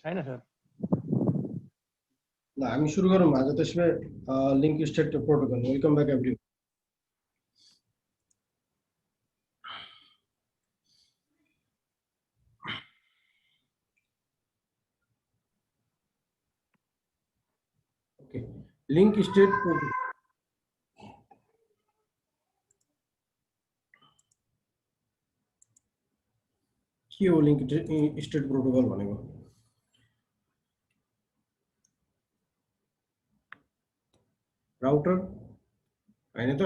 हैन सर? ल हामी सुरु गरौँ आज त्यसमा link state protocol. Welcome back everyone. Okay, link state protocol के हो? लिंक स्टेट प्रोटोकल भनेको राउटर हैन त?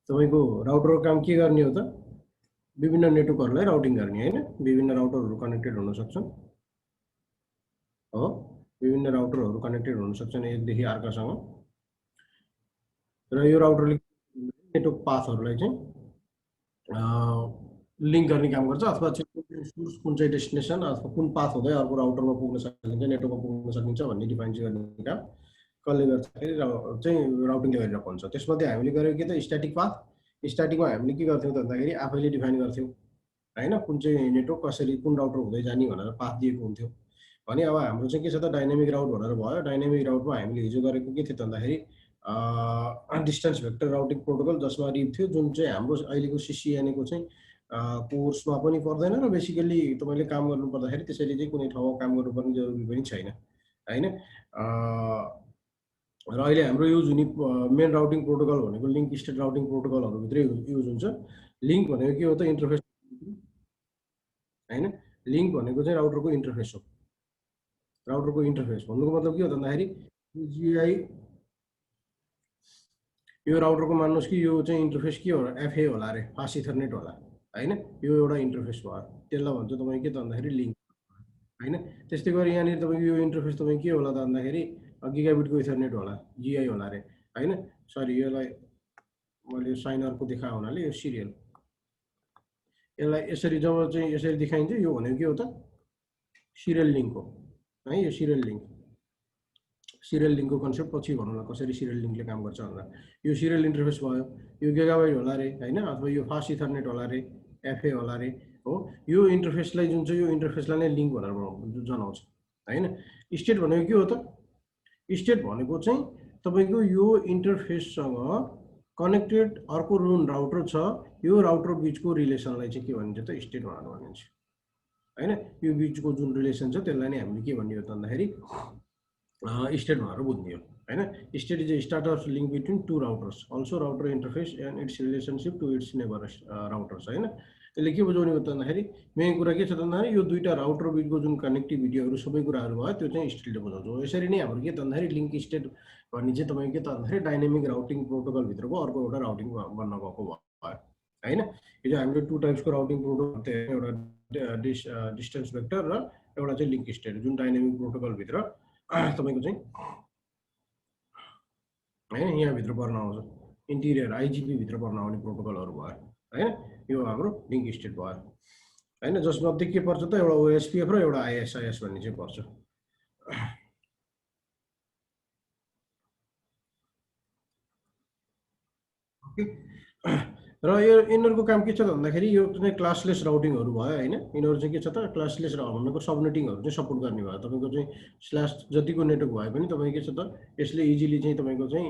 तपाईको राउटरको काम के गर्ने हो त? विभिन्न नेटवर्कहरुलाई राउटिङ गर्ने हैन? विभिन्न राउटरहरु कनेक्टेड हुन सक्छन् हो, विभिन्न राउटरहरु कनेक्टेड हुन सक्छन् एकदेखि अर्कासँग, र यो राउटरले नेटवर्क पाथहरुलाई चाहिँ लिंक गर्ने काम गर्छ, अथवा सोर्स कुन चाहिँ डेस्टिनेसन अथवा कुन पाथ हुँदै अर्को राउटरमा पुग्न सकिन्छ, नेटवर्कमा पुग्न सकिन्छ भन्ने डिफाइन गर्ने काम कसले गर्दाखेरि चाहिँ राउटिङले गरिरहेको हुन्छ। त्यसमध्ये हामीले गरेको के त? Static path. स्ट्याटिकमा हामीले के गर्थ्यौं त भन्दाखेरि आफैले डिफाइन गर्थ्यौं हैन, कुन चाहिँ नेटवर्क कसरी कुन राउटर हुँदै जाने भनेर पाथ दिएको हुन्थ्यो। भने अब हाम्रो चाहिँ के छ त, डाइनामिक राउट भनेर भयो। डाइनामिक राउटमा हामीले हिजो गरेको के थियो त भन्दाखेरि डिस्टेन्स भेक्टर राउटिङ प्रोटोकल, जसमा रिप थियो, जुन चाहिँ हाम्रो अहिलेको CCNA को चाहिँ कोर्समा पनि पर्दैन, र बेसिकली तपाईले काम गर्नु पर्दाखेरि त्यसैले चाहिँ कुनै ठाउँमा काम गर्नुपर्ने जरुरी पनि छैन हैन। र अहिले हाम्रो युज हुने मेन राउटिङ प्रोटोकल भनेको लिंक स्टेट राउटिङ प्रोटोकलहरु भित्रै युज हुन्छ। लिंक भनेको के हो त? इन्टरफेस हैन। लिंक भनेको चाहिँ राउटरको इन्टरफेस हो। राउटरको इन्टरफेस भन्नुको मतलब के हो त भन्दाखेरि GI यो राउटरको मान्नुस् कि यो चाहिँ इन्टरफेस के हो? FA होला रे, फास्ट इथरनेट होला हैन। यो एउटा इन्टरफेस भयो, त्यसलाई भन्छ तपाईँ के त भन्दाखेरि लिंक हैन। त्यस्तै गरी यहाँनिर तपाईको यो इन्टरफेस तपाईँ के होला त भन्दाखेरि गिगाबिटको इथरनेट होला, GI होला रे हैन। सरी, यसलाई मैले साइनरको देखाए हुनाले यो सिरियल, यसलाई यसरी जब चाहिँ यसरी देखाइन्छ, यो भनेको के हो त? सिरियल लिंक हो है। यो सिरियल लिंक, सिरियल लिंकको कन्सेप्ट पछि भनौँला कसरी सिरियल लिंकले काम गर्छ भनेर। यो सिरियल इन्टरफेस भयो, यो गिगाबाइट होला रे हैन, अथवा यो फास्ट इथरनेट होला रे, FA होला रे हो। यो इन्टरफेसलाई जुन चाहिँ यो इन्टरफेसलाई नै लिंक भनेर जनाउँछ हैन। स्टेट भनेको के हो त? स्टेट भनेको चाहिँ तपाईको यो इन्टरफेससँग कनेक्टेड अर्को जुन राउटर छ, यो राउटर बीचको रिलेसनलाई चाहिँ के भनिन्छ त? स्टेट भनेर भनिन्छ हैन। यो बीचको जुन रिलेसन छ त्यसलाई नै हामीले के भन्ने हो त भन्दाखेरि स्टेट भनेर बुझ्ने हो हैन। State is a start of link between two routers, also router interface and its relationship to its neighbour routers हैन। त्यसले के बुझाउने हो त भन्दाखेरि मेन कुरा के छ त भन्दाखेरि यो दुईटा राउटर बीचको जुन कनेक्टिभिटीहरु सबै कुराहरु भयो, त्यो चाहिँ स्टेटले बुझाउँछ। यसरी नै हाम्रो के त भन्दाखेरि लिंक स्टेट भन्ने चाहिँ तपाईको के त भन्दाखेरि डाइनामिक राउटिङ प्रोटोकल भित्रको अर्को एउटा राउटिङ बन्न गएको भयो हैन। यो चाहिँ हामीले टु टाइप्सको राउटिङ प्रोटोकल, एउटा डिस्टेन्स भेक्टर र एउटा चाहिँ लिंक स्टेट, जुन डाइनामिक प्रोटोकल भित्र तपाईको चाहिँ हैन यहाँ भित्र पर्न आउँछ, इन्टिरियर IGP भित्र पर्न आउने प्रोटोकलहरु भयो हैन। यो हाम्रो लिंक स्टेट भयो हैन, जसमध्ये के पर्छ त? एउटा OSPF र एउटा ISIS भन्ने चाहिँ पर्छ। ओके, र यो यिनीहरुको काम के छ त भन्दाखेरि यो चाहिँ क्लासलेस राउटिङहरु भयो हैन। यिनीहरु चाहिँ के छ त? क्लासलेस भनेको सबनेटिङहरु चाहिँ सपोर्ट गर्ने भयो। तपाईको चाहिँ स्ल्याश जतिको नेटवर्क भए पनि तपाईको के छ त? यसले इजिली चाहिँ तपाईको चाहिँ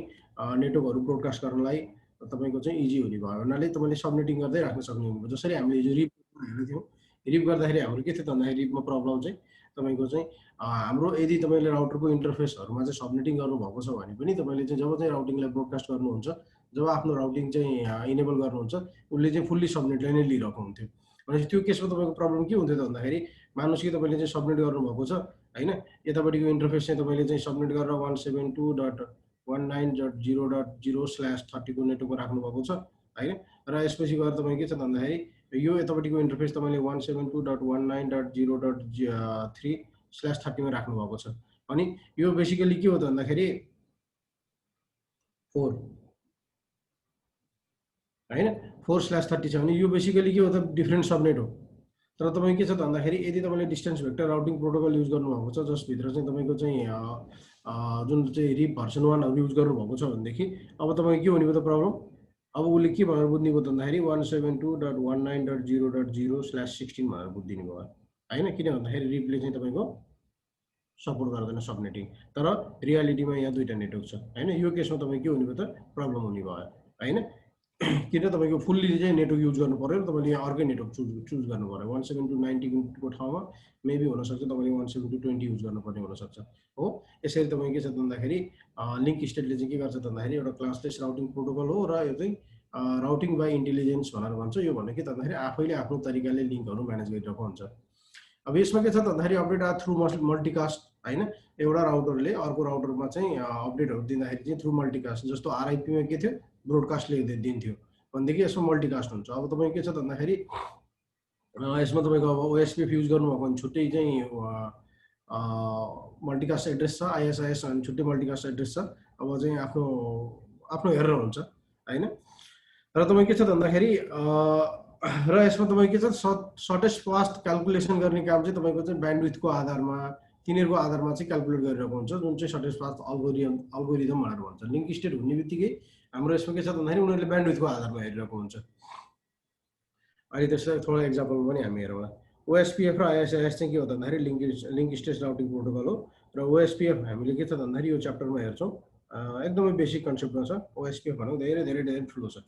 नेटवर्कहरु ब्रोडकास्ट गर्नलाई तपाईको चाहिँ इजी हुने भयो हुनाले तपाईले सबनेटिङ गर्दै राख्न सक्ने हो। जसरी हामीले हिजो रिप हेरेको थियौं, रिप गर्दाखेरि हाम्रो के थियो त भन्दाखेरि रिपमा प्रब्लम चाहिँ तपाईको चाहिँ हाम्रो यदि तपाईले राउटरको इन्टरफेसहरुमा चाहिँ सबनेटिङ गर्नुभएको छ भने पनि तपाईले चाहिँ जब चाहिँ राउटिङलाई ब्रोडकास्ट गर्नुहुन्छ, जब आफ्नो राउटिङ चाहिँ इनेबल गर्नुहुन्छ, उसले चाहिँ फुल्ली सबनेटलाई नै लिइरहेको हुन्थ्यो। भनेपछि त्यो केसमा तपाईको प्रब्लम के हुन्थ्यो त भन्दाखेरि मानुस् कि तपाईले चाहिँ सबनेट गर्नुभएको छ हैन, यतापट्टिको इन्टरफेस चाहिँ तपाईले चाहिँ सबनेट गरेर 172.190.0.0/30 को नेटवर्कमा राख्नु भएको छ हैन। र यसपछि गएर तपाई के छ भन्दाखेरि यो यतापट्टिको इन्टरफेस तपाईले 172.190.0.3/30 मा राख्नु भएको छ। अनि यो बेसिकली के हो त भन्दाखेरि 4 हैन, 4/30 छ भने यो बेसिकली के हो त? डिफरेन्ट सबनेट हो। तर तपाई के छ त भन्दाखेरि यदि तपाईले distance vector routing protocol use गर्नुभएको छ, जसभित्र चाहिँ तपाईको चाहिँ जुन चाहिँ रिप भर्सन 1 हरु युज गर्नुभएको छ भनेदेखि अब तपाईको के हुने भयो त प्रब्लम? अब उसले के भनेर बुझ्ने भयो त भन्दाखेरि 172.190.0.0/16 भनेर बुझिदिने भयो हैन, किन भन्दाखेरि रिपले चाहिँ तपाईँको सपोर्ट गर्दैन सबनेटिङ। तर रियालिटीमा यहाँ दुईटा नेटवर्क छ हैन, यो केसमा तपाईँ के हुने भयो त प्रब्लम हुने भयो हैन। किन तपाईँको फुल्ली चाहिँ नेटवर्क युज गर्नु पर्यो, तपाईँले यहाँ अर्कै नेटवर्क चुज गर्नु पर्यो। 172.90 को ठाउँमा मेबी हुनसक्छ तपाईँले 172.20 युज गर्नुपर्ने हुनसक्छ हो। यसरी तपाईँ के छ भन्दाखेरि लिङ्क स्टेटले चाहिँ के गर्छ भन्दाखेरि एउटा क्लासलेस राउटिङ प्रोटोकल हो र यो चाहिँ राउटिङ बाई इन्टेलिजेन्स भनेर भन्छ। यो भनेको के भन्दाखेरि आफैले आफ्नो तरिकाले लिङ्कहरू म्यानेज गरिरहेको हुन्छ। अब यसमा के छ भन्दाखेरि अपडेट आर थ्रु मल्टिकास्ट हैन, एउटा राउटरले अर्को राउटरमा चाहिँ अपडेटहरू दिँदाखेरि चाहिँ थ्रु मल्टिकास्ट, जस्तो आरआइपीमा के थियो ब्रोडकास्टले दिन्थ्यो भनेदेखि यसमा मल्टिकास्ट हुन्छ। अब तपाईँ के छ भन्दाखेरि यसमा तपाईँको अब ओएसपीएफ युज गर्नुभएको भने छुट्टै चाहिँ मल्टिकास्ट एड्रेस छ, आइएसआइएस अनि छुट्टै मल्टिकास्ट एड्रेस छ। अब चाहिँ आफ्नो आफ्नो हेरेर हुन्छ हैन। र तपाईँ के छ भन्दाखेरि र यसमा तपाईँ के छ सर्टेस्ट फास्ट क्यालकुलेसन गर्ने काम चाहिँ तपाईँको चाहिँ ब्यान्डविथको आधारमा तिनीहरूको आधारमा चाहिँ क्यालकुलेट गरिरहेको हुन्छ, जुन चाहिँ सर्टेस्ट फास्ट अल्गोरिदम भनेर भन्छ। लिङ्क स्टेट हुने बित्तिकै हाम्रो यसमा के छ भन्दाखेरि उनीहरूले ब्यान्डविथको आधारमा हेरिरहेको हुन्छ। अहिले त्यसलाई थोडा एक्जाम्पल पनि हामी हेरौँला। ओएसपीएफ र आइएसआइएस चाहिँ के हो भन्दाखेरि लिङ्क स्टेट राउटिङ प्रोटोकल हो। र ओएसपीएफ हामीले के छ भन्दाखेरि यो च्याप्टरमा हेर्छौँ, एकदमै बेसिक कन्सेप्टमा छ। ओएसपीएफ भनेको धेरै धेरै धेरै ठुलो छ।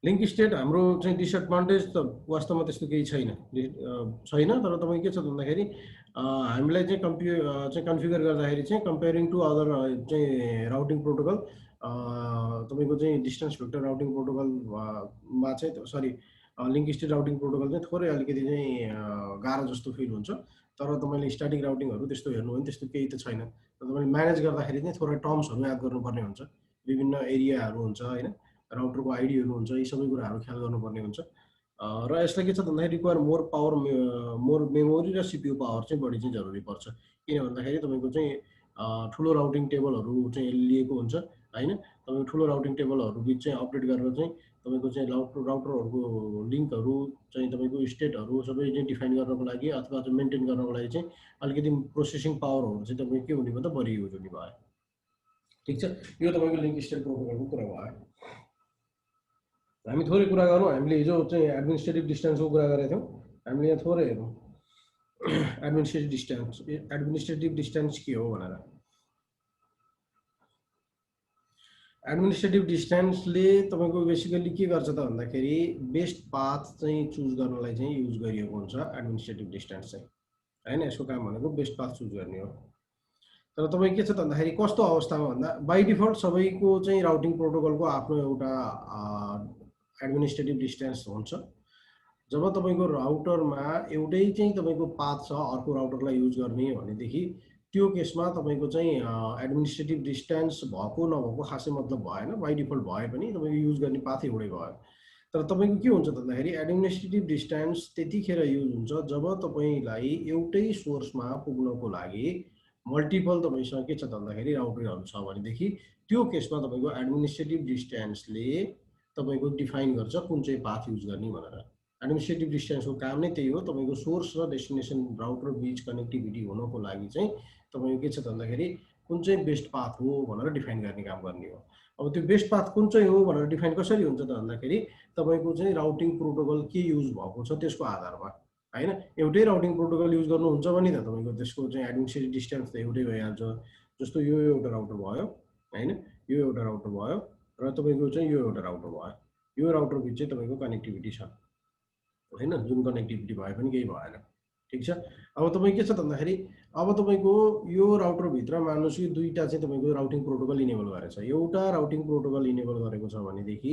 लिङ्क स्टेट हाम्रो चाहिँ डिसएडभान्टेज त वास्तवमा त्यस्तो केही छैन, तर तपाईँ के छ भन्दाखेरि हामीलाई चाहिँ कन्फिगर गर्दाखेरि चाहिँ कम्पेयरिङ टु अदर चाहिँ राउटिङ प्रोटोकल तपाईँको चाहिँ डिस्टेन्स भेक्टर राउटिङ प्रोटोकलमा चाहिँ sorry link state routing protocol चाहिँ थोरै अलिकति चाहिँ गाह्रो जस्तो फिल हुन्छ। तर तपाईँले स्ट्याटिक राउटिङहरू त्यस्तो हेर्नु भने त्यस्तो केही त छैन। तपाईँले म्यानेज गर्दाखेरि चाहिँ थोरै टर्म्सहरू याद गर्नुपर्ने हुन्छ, विभिन्न एरियाहरू हुन्छ हैन, राउटरको आइडीहरू हुन्छ, यी सबै कुराहरू ख्याल गर्नुपर्ने हुन्छ। र यसलाई के छ भन्दाखेरि require more power, more memory र सिपियु पावर चाहिँ बढी चाहिँ जरुरी पर्छ। किन भन्दाखेरि तपाईँको चाहिँ ठुलो राउटिङ टेबलहरू चाहिँ लिएको हुन्छ हैन। तपाईँको ठुलो राउटिङ टेबलहरू बिच चाहिँ अपडेट गरेर चाहिँ तपाईँको चाहिँ राउटरहरूको लिङ्कहरू चाहिँ तपाईँको स्टेटहरू सबै चाहिँ डिफाइन गर्नको लागि अथवा चाहिँ मेन्टेन गर्नको लागि चाहिँ अलिकति प्रोसेसिङ पावरहरू चाहिँ तपाईँको के हुने भयो त बढी युज हुने भयो। ठिक छ, यो तपाईँको लिङ्क स्टेट प्रोटोकलको कुरा भयो। हामी थोरै कुरा गरौँ, हामीले हिजो चाहिँ एडमिनिस्ट्रेटिभ डिस्टेन्सको कुरा गरेका थियौँ, हामीले यहाँ थोरै हेरौँ एडमिनिस्ट्रेटिभ डिस्टेन्स के हो भनेर। एडमिनिस्ट्रेटिभ डिस्टेन्सले तपाईँको बेसिकली के गर्छ त भन्दाखेरि बेस्ट पाथ चाहिँ चुज गर्नलाई चाहिँ युज गरिएको हुन्छ एडमिनिस्ट्रेटिभ डिस्टेन्स चाहिँ हैन। यसको काम भनेको बेस्ट पाथ चुज गर्ने हो। तर तपाईँ के छ भन्दाखेरि कस्तो अवस्थामा भन्दा बाई डिफल्ट सबैको चाहिँ राउटिङ प्रोटोकलको आफ्नो एउटा एडमिनिस्ट्रेटिभ डिस्टेन्स हुन्छ। जब तपाईँको राउटरमा एउटै चाहिँ तपाईँको पाथ छ अर्को राउटरलाई युज गर्ने भनेदेखि त्यो केसमा तपाईँको चाहिँ एडमिनिस्ट्रेटिभ डिस्टेन्स भएको नभएको खासै मतलब भएन, बाई डिफल्ट भए पनि तपाईँको युज गर्ने पाथ एउटै भयो। तर तपाईँको के हुन्छ भन्दाखेरि एडमिनिस्ट्रेटिभ डिस्टेन्स त्यतिखेर युज हुन्छ जब तपाईँलाई एउटै सोर्समा पुग्नको लागि मल्टिपल तपाईँसँग के छ भन्दाखेरि राउटरहरू छ भनेदेखि त्यो केसमा तपाईँको एडमिनिस्ट्रेटिभ डिस्टेन्सले तपाईँको डिफाइन गर्छ कुन चाहिँ पाथ युज गर्ने भनेर। एडमिनिस्ट्रेटिभ डिस्टेन्सको काम नै त्यही हो, तपाईँको सोर्स र डेस्टिनेसन राउटर बिच कनेक्टिभिटी हुनको लागि चाहिँ तपाईँको के छ भन्दाखेरि कुन चाहिँ बेस्ट पाथ हो भनेर डिफाइन गर्ने काम गर्ने हो। अब त्यो बेस्ट पाथ कुन चाहिँ हो भनेर डिफाइन कसरी हुन्छ त भन्दाखेरि तपाईँको चाहिँ राउटिङ प्रोटोकल के युज भएको छ त्यसको आधारमा हैन। एउटै राउटिङ प्रोटोकल युज गर्नुहुन्छ भने त तपाईँको त्यसको चाहिँ एडमिनिस्ट्रेटिभ डिस्टेन्स त एउटै भइहाल्छ। जस्तो यो एउटा राउटर भयो हैन, यो एउटा राउटर भयो र तपाईँको चाहिँ यो एउटा राउटर भयो, यो राउटर बिच चाहिँ तपाईँको कनेक्टिभिटी छ हैन, जुन कनेक्टिभिटी भए पनि केही भएन। ठिक छ, अब तपाईँ के छ भन्दाखेरि अब तपाईँको यो राउटरभित्र मान्नुहोस् कि दुईटा चाहिँ तपाईँको राउटिङ प्रोटोकल इनेबल गरेको छ। एउटा राउटिङ प्रोटोकल इनेबल गरेको छ भनेदेखि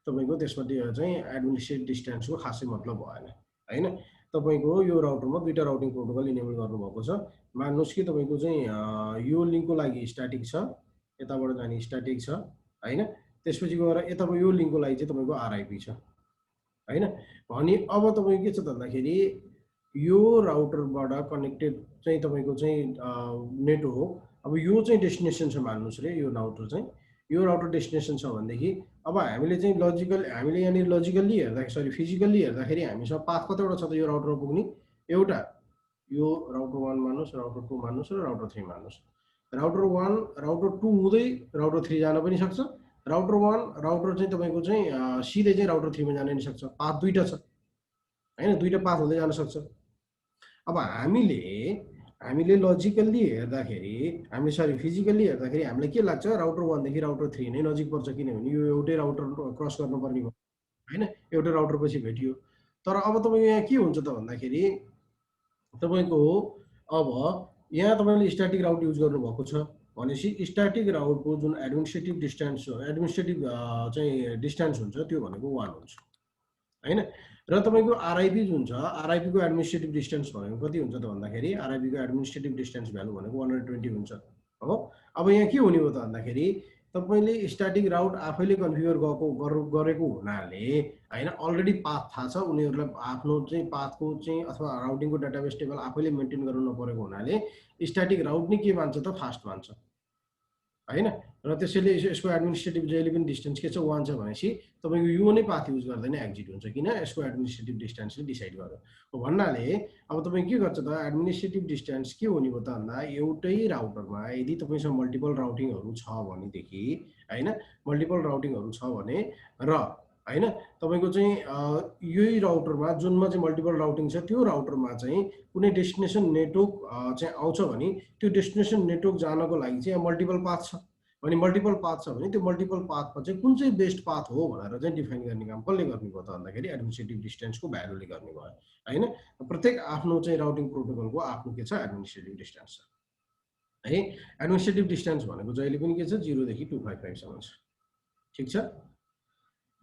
तपाईँको त्यसमा चाहिँ एडमिनिस्ट्रेटिभ डिस्टेन्सको खासै मतलब भएन हैन। तपाईँको यो राउटरमा दुईटा राउटिङ प्रोटोकल इनेबल गर्नुभएको छ। मान्नुहोस् कि तपाईँको चाहिँ यो लिङ्कको लागि स्ट्याटिक छ, यताबाट जाने स्ट्याटिक छ हैन, त्यसपछि गएर यताको यो लिङ्कको लागि चाहिँ तपाईँको आरआइपी छ हैन। भने अब तपाईँ के छ भन्दाखेरि यो राउटरबाट कनेक्टेड चाहिँ तपाईँको चाहिँ नेट हो। अब यो चाहिँ डेस्टिनेसन छ मान्नुहोस् रे, यो राउटर चाहिँ यो राउटर डेस्टिनेसन छ भनेदेखि अब हामीले चाहिँ हामीले यहाँनिर लजिकल्ली हेर्दाखेरि सरी फिजिकल्ली हेर्दाखेरि हामीसँग पाथ कतिवटा छ त यो राउटरमा पुग्ने? एउटा, यो राउटर 1 मान्नुहोस्, राउटर 2 मान्नुहोस् र राउटर 3 मान्नुहोस्। राउटर 1 राउटर 2 हुँदै राउटर 3 जान पनि सक्छ। राउटर 1 राउटर चाहिँ तपाईँको चाहिँ सिधै चाहिँ राउटर 3 मा जान नि सक्छ। पाथ दुईटा छ हैन, दुईटा पाथ हुँदै जान सक्छ। अब हामीले हामीले लजिकल्ली हेर्दाखेरि, हामी सरी फिजिकल्ली हेर्दाखेरि हामीलाई के लाग्छ, राउटर 1 देखि राउटर 3 नै नजिक पर्छ, किनभने यो एउटै राउटर क्रस गर्नुपर्ने भयो हैन, एउटै राउटर पछि भेटियो। तर अब तपाईँको यहाँ के हुन्छ त भन्दाखेरि तपाईँको अब यहाँ तपाईँले स्ट्याटिक राउट युज गर्नुभएको छ भनेपछि स्ट्याटिक राउटको जुन एडमिनिस्ट्रेटिभ डिस्टेन्स एडमिनिस्ट्रेटिभ चाहिँ डिस्टेन्स हुन्छ त्यो भनेको 1 हुन्छ हैन। र तपाईँको आरआइपी जुन छ, आरआइपीको एडमिनिस्ट्रेटिभ डिस्टेन्स भनेको कति हुन्छ त भन्दाखेरि आरआइपीको एडमिनिस्ट्रेटिभ डिस्टेन्स भ्यालु भनेको 120 हुन्छ हो। अब यहाँ के हुने हो त भन्दाखेरि तपाईँले स्ट्याटिक राउट आफैले कन्फिगर गरेको हुनाले हैन, अलरेडी पाथ थाहा छ उनीहरूलाई, आफ्नो चाहिँ पाथको चाहिँ अथवा राउटिङको डाटाबेस टेबल आफैले मेन्टेन गर्नु नपरेको हुनाले स्ट्याटिक राउट नै के मान्छ त, फास्ट मान्छ हैन। र त्यसैले यसको एडमिनिस्ट्रेटिभ जहिले पनि डिस्टेन्स के छ, 1 छ भनेपछि तपाईँको यो नै पाथ युज गर्दैन एक्जिट हुन्छ, किन यसको एडमिनिस्ट्रेटिभ डिस्टेन्सले डिसाइड गर्यो भन्नाले। अब तपाईँ के गर्छ त, एडमिनिस्ट्रेटिभ डिस्टेन्स के हुने भयो त भन्दा एउटै राउटरमा यदि तपाईँसँग मल्टिपल राउटिङहरू छ भनेदेखि हैन, मल्टिपल राउटिङहरू छ भने र हैन, तपाईँको चाहिँ यही राउटरमा जुनमा चाहिँ मल्टिपल राउटिङ छ त्यो राउटरमा चाहिँ कुनै डेस्टिनेसन नेटवर्क चाहिँ आउँछ भने त्यो डेस्टिनेसन नेटवर्क जानको लागि चाहिँ मल्टिपल पाथ छ भने, मल्टिपल पाथ छ भने त्यो मल्टिपल पाथमा चाहिँ कुन चाहिँ बेस्ट पाथ हो भनेर चाहिँ डिफाइन गर्ने काम कसले गर्ने भयो त भन्दाखेरि एडमिनिस्ट्रेटिभ डिस्टेन्सको भ्यालुले गर्ने भयो हैन। प्रत्येक आफ्नो चाहिँ राउटिङ प्रोटोकलको आफ्नो के छ, एडमिनिस्ट्रेटिभ डिस्टेन्स छ है। एडमिनिस्ट्रेटिभ डिस्टेन्स भनेको जहिले पनि के छ, 0 देखि 255 सम्म छ, ठीक छ।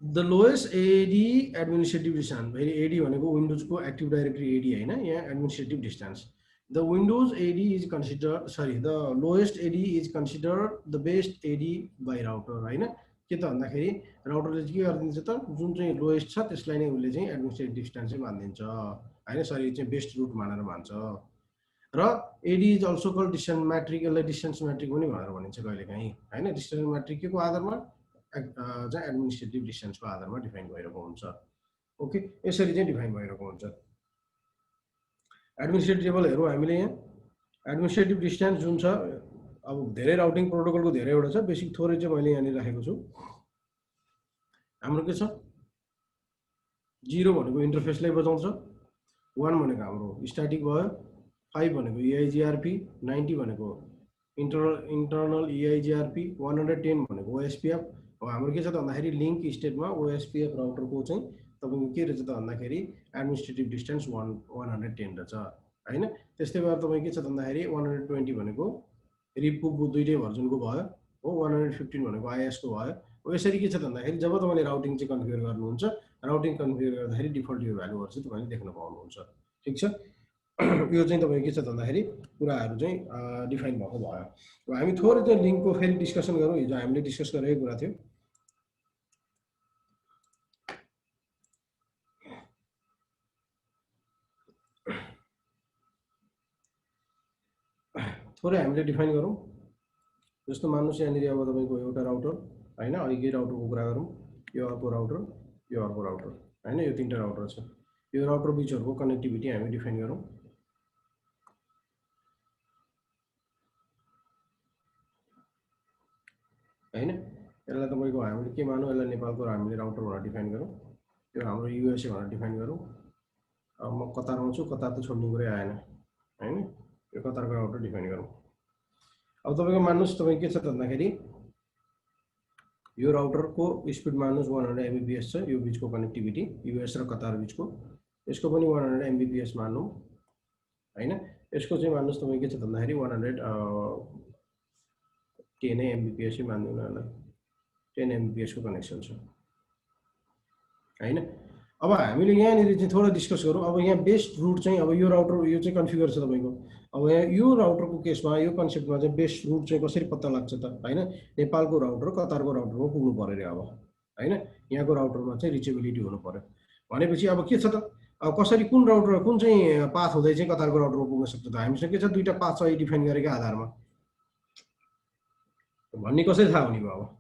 The lowest AD administrative distance, फेरि एडी भनेको विन्डोजको एक्टिभ डाइरेक्टरी एडी हैन, यहाँ administrative distance. The windows AD is consider sorry the lowest AD is consider the best AD by router हैन। के त भन्दाखेरि राउटरले के गरिदिन्छ त, जुन चाहिँ लोएस्ट छ त्यसलाई नै उसले चाहिँ एडमिनिस्ट्रेटिभ डिस्टेन्स चाहिँ मानिदिन्छ हैन, सरी चाहिँ बेस्ट रुट मानेर मान्छ। र AD is also called distance metric, यसलाई डिस्टेन्स म्याट्रिक पनि भनेर भनिन्छ कहिलेकाहीँ हैन। डिस्टेन्स म्याट्रिक के को आधारमा, चाहिँ एडमिनिस्ट्रेटिभ डिस्टेन्सको आधारमा डिफाइन भइरहेको हुन्छ। ओके, यसरी चाहिँ डिफाइन भइरहेको हुन्छ। एडमिनिस्ट्रेटिभ टेबल हेरौँ हामीले यहाँ, एडमिनिस्ट्रेटिभ डिस्टेन्स जुन छ, अब धेरै राउटिङ प्रोटोकलको धेरैवटा छ, बेसिक थोरै चाहिँ मैले यहाँनिर राखेको छु। हाम्रो के छ, 0 भनेको इन्टरफेसलाई बचाउँछ, 1 भनेको हाम्रो स्ट्याटिक भयो, 5 भनेको EIGRP, 90 भनेको इन्टरनल EIGRP, 110 भनेको OSPF। अब हाम्रो के छ त भन्दाखेरि लिङ्क स्टेटमा OSPF राउटरको चाहिँ तपाईँको के रहेछ त भन्दाखेरि एडमिनिस्ट्रेटिभ डिस्टेन्स 110 रहेछ हैन। त्यस्तै गरेर तपाईँ के छ त भन्दाखेरि 120 भनेको रिपको दुईटै भर्जनको भयो हो, 115 भनेको IS को भयो। यसरी के छ त भन्दाखेरि जब तपाईँले राउटिङ चाहिँ कन्फिगर गर्नुहुन्छ, राउटिङ कन्फिगर गर्दाखेरि डिफल्ट यो भ्यालुहरू चाहिँ तपाईँले देख्न पाउनुहुन्छ, ठिक छ। यो चाहिँ तपाईँ के छ त भन्दाखेरि कुराहरू चाहिँ डिफाइन भएको भयो। अब हामी थोरै चाहिँ लिङ्कको फेरि डिस्कसन गरौँ, हिजो हामीले डिस्कस गरेको कुरा थियो। थोरै हामीले डिफाइन गरौँ, जस्तो मान्नुहोस् यहाँनिर अब तपाईँको एउटा राउटर हैन, अघिकै राउटरको कुरा गरौँ, यो अर्को राउटर, यो अर्को राउटर हैन, यो 3टा राउटर छ, यो राउटर बिचहरूको कनेक्टिभिटी हामी डिफाइन गरौँ हैन। यसलाई तपाईँको हामीले के मानौँ, यसलाई नेपालको हामीले राउटर भनेर डिफाइन गरौँ, यो हाम्रो USA भनेर डिफाइन गरौँ। अब म कतारमा छु, कतार त छोड्ने कुरै आएन हैन, यो कतारको राउटर डिफाइन गरौँ। अब तपाईँको मान्नुहोस् तपाईँ के छ त भन्दाखेरि यो राउटरको स्पिड मान्नुहोस् 100 Mbps छ, यो बिचको कनेक्टिभिटी US र कतार बिचको, यसको पनि 100 Mbps मानौँ हैन। यसको चाहिँ मान्नुहोस् तपाईँ के छ भन्दाखेरि 110 Mbps मान्दिउँ न, 10 Mbps को कनेक्सन छ हैन। अब हामीले यहाँनिर चाहिँ थोड़ा डिस्कस गरौँ। अब यहाँ बेस्ट रुट चाहिँ, अब यो राउटर यो चाहिँ कन्फिगर छ तपाईँको, अब यहाँ यो राउटरको केसमा यो कन्सेप्टमा चाहिँ बेस्ट रुट चाहिँ कसरी पत्ता लाग्छ त हैन। नेपालको राउटर कतारको राउटरमा पुग्नु पर्यो रे अब हैन, यहाँको राउटरमा चाहिँ रिचेबिलिटी हुनु पर्यो भनेपछि अब के छ त, अब कसरी कुन राउटर कुन चाहिँ पाथ हुँदै चाहिँ कतारको राउटरमा पुग्न सक्छ त, हामीसँग के छ, दुईटा पाथ छ डिफाइन गरेको आधारमा भन्ने कसरी थाहा हुने भयो, अब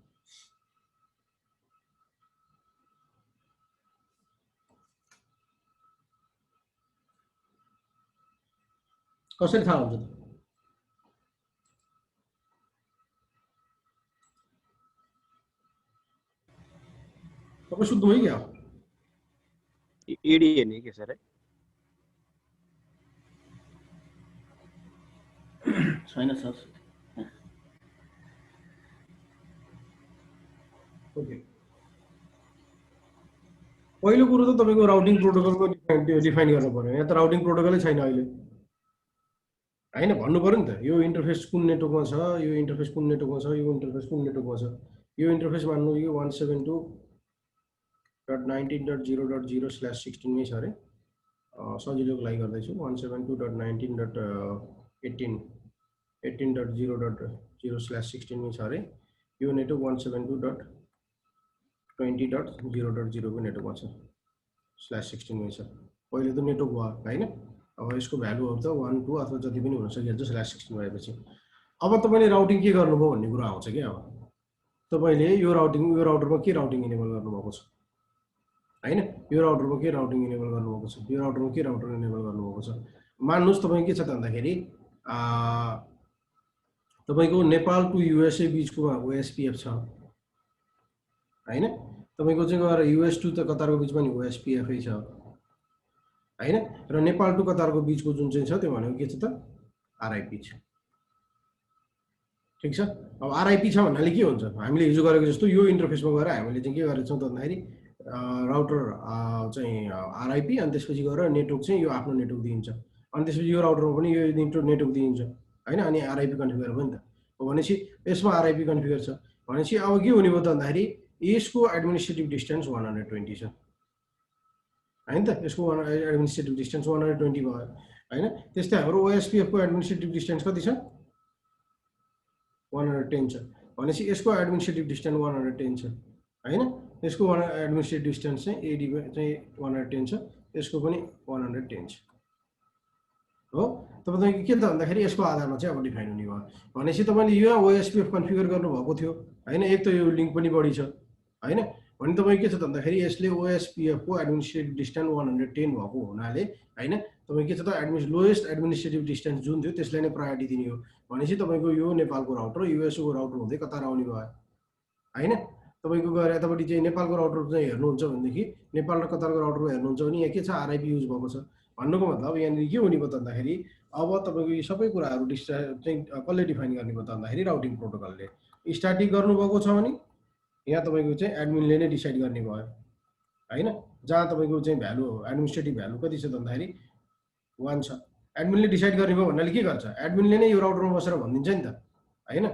कसरी थाहा हुन्छ त? तपाईँ सुत्नुभयो क्या? EDN है कि सर है छैन सर ओके पहिलो कुरो त तपाईको राउटिङ प्रोटोकलको डिफाइन गर्नु पर्यो यहाँ त राउटिङ प्रोटोकलै छैन अहिले हैन भन्नु पर्यो नि त यो इन्टरफेस कुन नेटवर्कमा छ यो इन्टरफेस कुन नेटवर्कमा छ यो इन्टरफेस कुन नेटवर्कमा छ यो इन्टरफेस मान्नु यो 172.19.0.0/16 मै छ अरे सजिलोको लागि गर्दैछु 172.19.18.0.0/16 मै छ अरे यो नेटवर्क 172.20.0.0 को नेटवर्कमा छ /16 मै छ पहिले त नेटवर्क भयो हैन अब यसको भ्यालुहरु त 1 2 अथवा जति पनि हुन सकिन्छ /16 भएपछि अब तपाईले राउटिङ के गर्नुभयो भन्ने कुरा आउँछ के अब तपाईले यो राउटरमा के राउटिङ इनेबल गर्नुभएको छ हैन यो राउटरमा के राउटिङ इनेबल गर्नुभएको छ यो राउटरमा के राउटर इनेबल गर्नुभएको छ मान्नुस् तपाई के छ त भन्दाखेरि तपाईको नेपाल टु युएसए बीचको ओएसपीएफ छ हैन तपाईको चाहिँ गएर युएस टु त कतारको बीचमा नि ओएसपीएफ छ हैन र नेपाल टु कतारको बीचको जुन चाहिँ छ त्यो भनेको के छ त आरआईपी छ ठीक छ अब आरआईपी छ भन्नाले के हुन्छ हामीले हिजो गरेको जस्तो यो इन्टरफेसमा गएर हामीले चाहिँ के गरेछौं त भन्दाखेरि राउटर चाहिँ आरआईपी अनि त्यसपछि गएर नेटवर्क चाहिँ यो आफ्नो नेटवर्क दिन्छ अनि त्यसपछि यो राउटरमा पनि यो नेटवर्क दिन्छ हैन अनि आरआईपी कन्फिगर भयो नि त हो भनेपछि यसमा आरआईपी कन्फिगर छ भनेपछि अब के हुने भयो त भन्दाखेरि यसको एडमिनिस्ट्रेटिभ डिस्टेन्स 120 छ हैन त यसको एडमिनिस्ट्रेटिभ डिस्टेन्स 120 भयो हैन त्यस्तै हाम्रो ओएसपीएफ को एडमिनिस्ट्रेटिभ डिस्टेन्स कति छ 110 छ भनेपछि यसको एडमिनिस्ट्रेटिभ डिस्टेन्स 110 छ हैन यसको एडमिनिस्ट्रेटिभ डिस्टेन्स चाहिँ एडी चाहिँ 110 छ यसको पनि 110 छ हो तपाईको के त भन्दाखेरि यसको आधारमा चाहिँ अब डिफाइन हुने भयो भनेपछि तपाईले यो ओएसपीएफ कन्फिगर गर्नु भएको थियो हैन एक त यो लिंक पनि बढी छ हैन भने तपाईको के छ त भन्दाखेरि यसले ओएसपीएफ को एडमिनिस्ट्रेटिभ डिस्टेन्स 110 भएको हुनाले हैन तपाईको के छ त लोएस्ट एडमिनिस्ट्रेटिभ डिस्टेन्स जुन थियो त्यसलाई नै प्रायोरिटी दिने हो भनेपछि तपाईको यो नेपालको राउटर युएसए को राउटर हुँदै कतार आउने भयो हैन तपाईको गएर यतापटि चाहिँ नेपालको राउटर चाहिँ हेर्नुहुन्छ भनेदेखि नेपाल र कतारको राउटरमा हेर्नुहुन्छ भने यहाँ के छ आरआईपी युज भएको छ भन्नुको मतलब यहाँ के हुने भयो त भन्दाखेरि अब तपाईको यो सबै कुराहरु चाहिँ कसले डिफाइन गर्ने भयो त भन्दाखेरि राउटिङ प्रोटोकलले स्ट्याटिक गर्नुभएको छ भने यहाँ तपाईको चाहिँ एडमिनले नै डिसाइड गर्ने भयो हैन जहाँ तपाईको चाहिँ भ्यालु एडमिनिस्ट्रेटिभ भ्यालु कति छ त भन्दाखेरि 1 छ एडमिनले डिसाइड गर्ने भयो भन्नाले के गर्छ एडमिनले नै यो राउटरमा बसेर भनिदिन्छ नि त हैन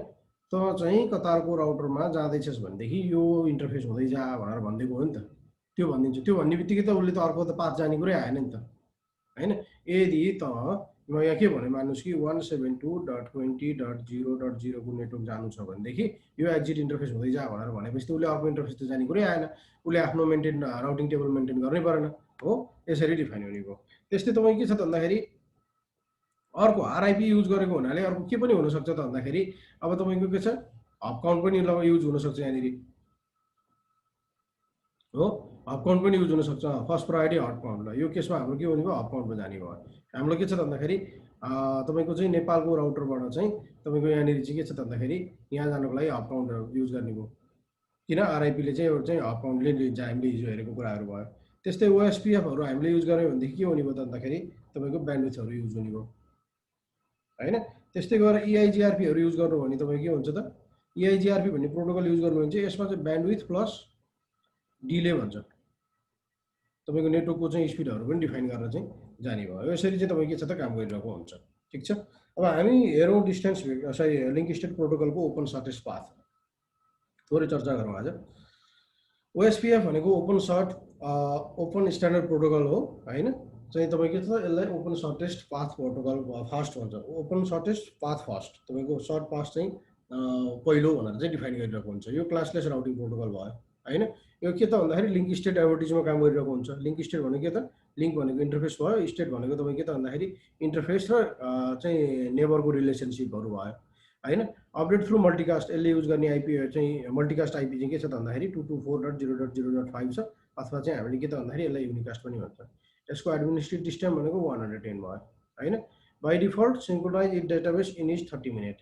त चाहिँ कतारको राउटरमा जाँदैछस् भनेदेखि यो इन्टरफेस हुँदै जा भनेर भनिदिएको हो नि त त्यो भनिदिन्छ त्यो भन्ने बित्तिकै त उसले त अर्को त पाथ जाने कुरै आएन नि त हैन यदि त म यहाँ के भने मान्नुस् कि 172.20.0.0 को नेटवर्क जानु छ भनेदेखि यो एक्जिट इन्टरफेस हुँदै जा भनेर भनेपछि त उसले अर्को इन्टरफेस त जाने कुरै आएन उसले आफ्नो मेन्टेन राउटिङ टेबल मेन्टेन गर्नै परेन हो यसरी डिफाइन हुने भयो त्यस्तै तपाईँ के छ त भन्दाखेरि अर्को आरआईपी युज गरेको हुनाले अर्को के पनि हुन सक्छ त भन्दाखेरि अब तपाईको के छ हब काउन्ट पनि युज हुन सक्छ यहाँनिर हो हब काउन्ट पनि युज हुन सक्छ फर्स्ट प्रायोरिटी हब काउन्ट ल यो केसमा हाम्रो के हुने भयो हब काउन्टमा जाने भयो हाम्रो के छ त भन्दाखेरि तपाईको चाहिँ नेपालको राउटरबाट चाहिँ तपाईको यहाँनिर चाहिँ के छ त भन्दाखेरि यहाँ जानको लागि हब काउन्ट युज गर्ने भयो किन आरआईपी ले चाहिँ एउटा चाहिँ हब काउन्टले हामीले हिजो हेरेको कुराहरु भयो त्यस्तै ओएसपीएफहरु हामीले युज गर्यो भनेदेखि के हुने भयो त भन्दाखेरि तपाईको ब्यान्डविड्थहरु युज हुने भयो हैन त्यस्तै गरेर EIGRPहरु युज गर्नु भने तपाईको के हुन्छ त EIGRP भन्ने प्रोटोकल युज गर्नु भने चाहिँ यसमा चाहिँ ब्यान्डविड्थ प्लस डिले भन्छ तपाईको नेटवर्कको चाहिँ स्पिडहरु पनि डिफाइन गर्न चाहिँ जाने भयो यसरी चाहिँ तपाईको के छ त काम गरिरहेको हुन्छ ठीक छ अब हामी हेरौं डिस्टेन्स सरी लिंक स्टेट प्रोटोकलको ओपन शॉर्टेस्ट पाथ थोरै चर्चा गरौँ आज ओएसपीएफ भनेको ओपन स्ट्यान्डर्ड प्रोटोकल हो हैन चाहिँ तपाईको के छ यसलाई open shortest path protocol fast भन्छ ओपन शॉर्टेस्ट पाथ फास्ट तपाईको सर्ट पाथ चाहिँ पहिलो भनेर चाहिँ डिफाइन गरिरहेको हुन्छ यो क्लासलेस राउटिङ प्रोटोकल भयो हैन यो के त भन्दाखेरि लिंक स्टेट एडभर्टाइजमा काम गरिरहेको हुन्छ लिंक स्टेट भनेको के त लिंक भनेको इन्टरफेस भयो स्टेट भनेको तपाईको के त भन्दाखेरि इन्टरफेस र चाहिँ नेबरको रिलेसनशिपहरु भयो हैन अपडेट थ्रु मल्टिकास्ट यसले युज गर्ने आईपी चाहिँ मल्टिकास्ट आईपी चाहिँ के छ त भन्दाखेरि 224.0.0.5 छ अथवा चाहिँ हामीले के त भन्दाखेरि यसलाई युनिकास्ट पनि भन्छ यसको एडमिनिस्ट्रेटिभ डिस्टेन्स भनेको 110 भयो हैन by default synchronize it database in is 30 minute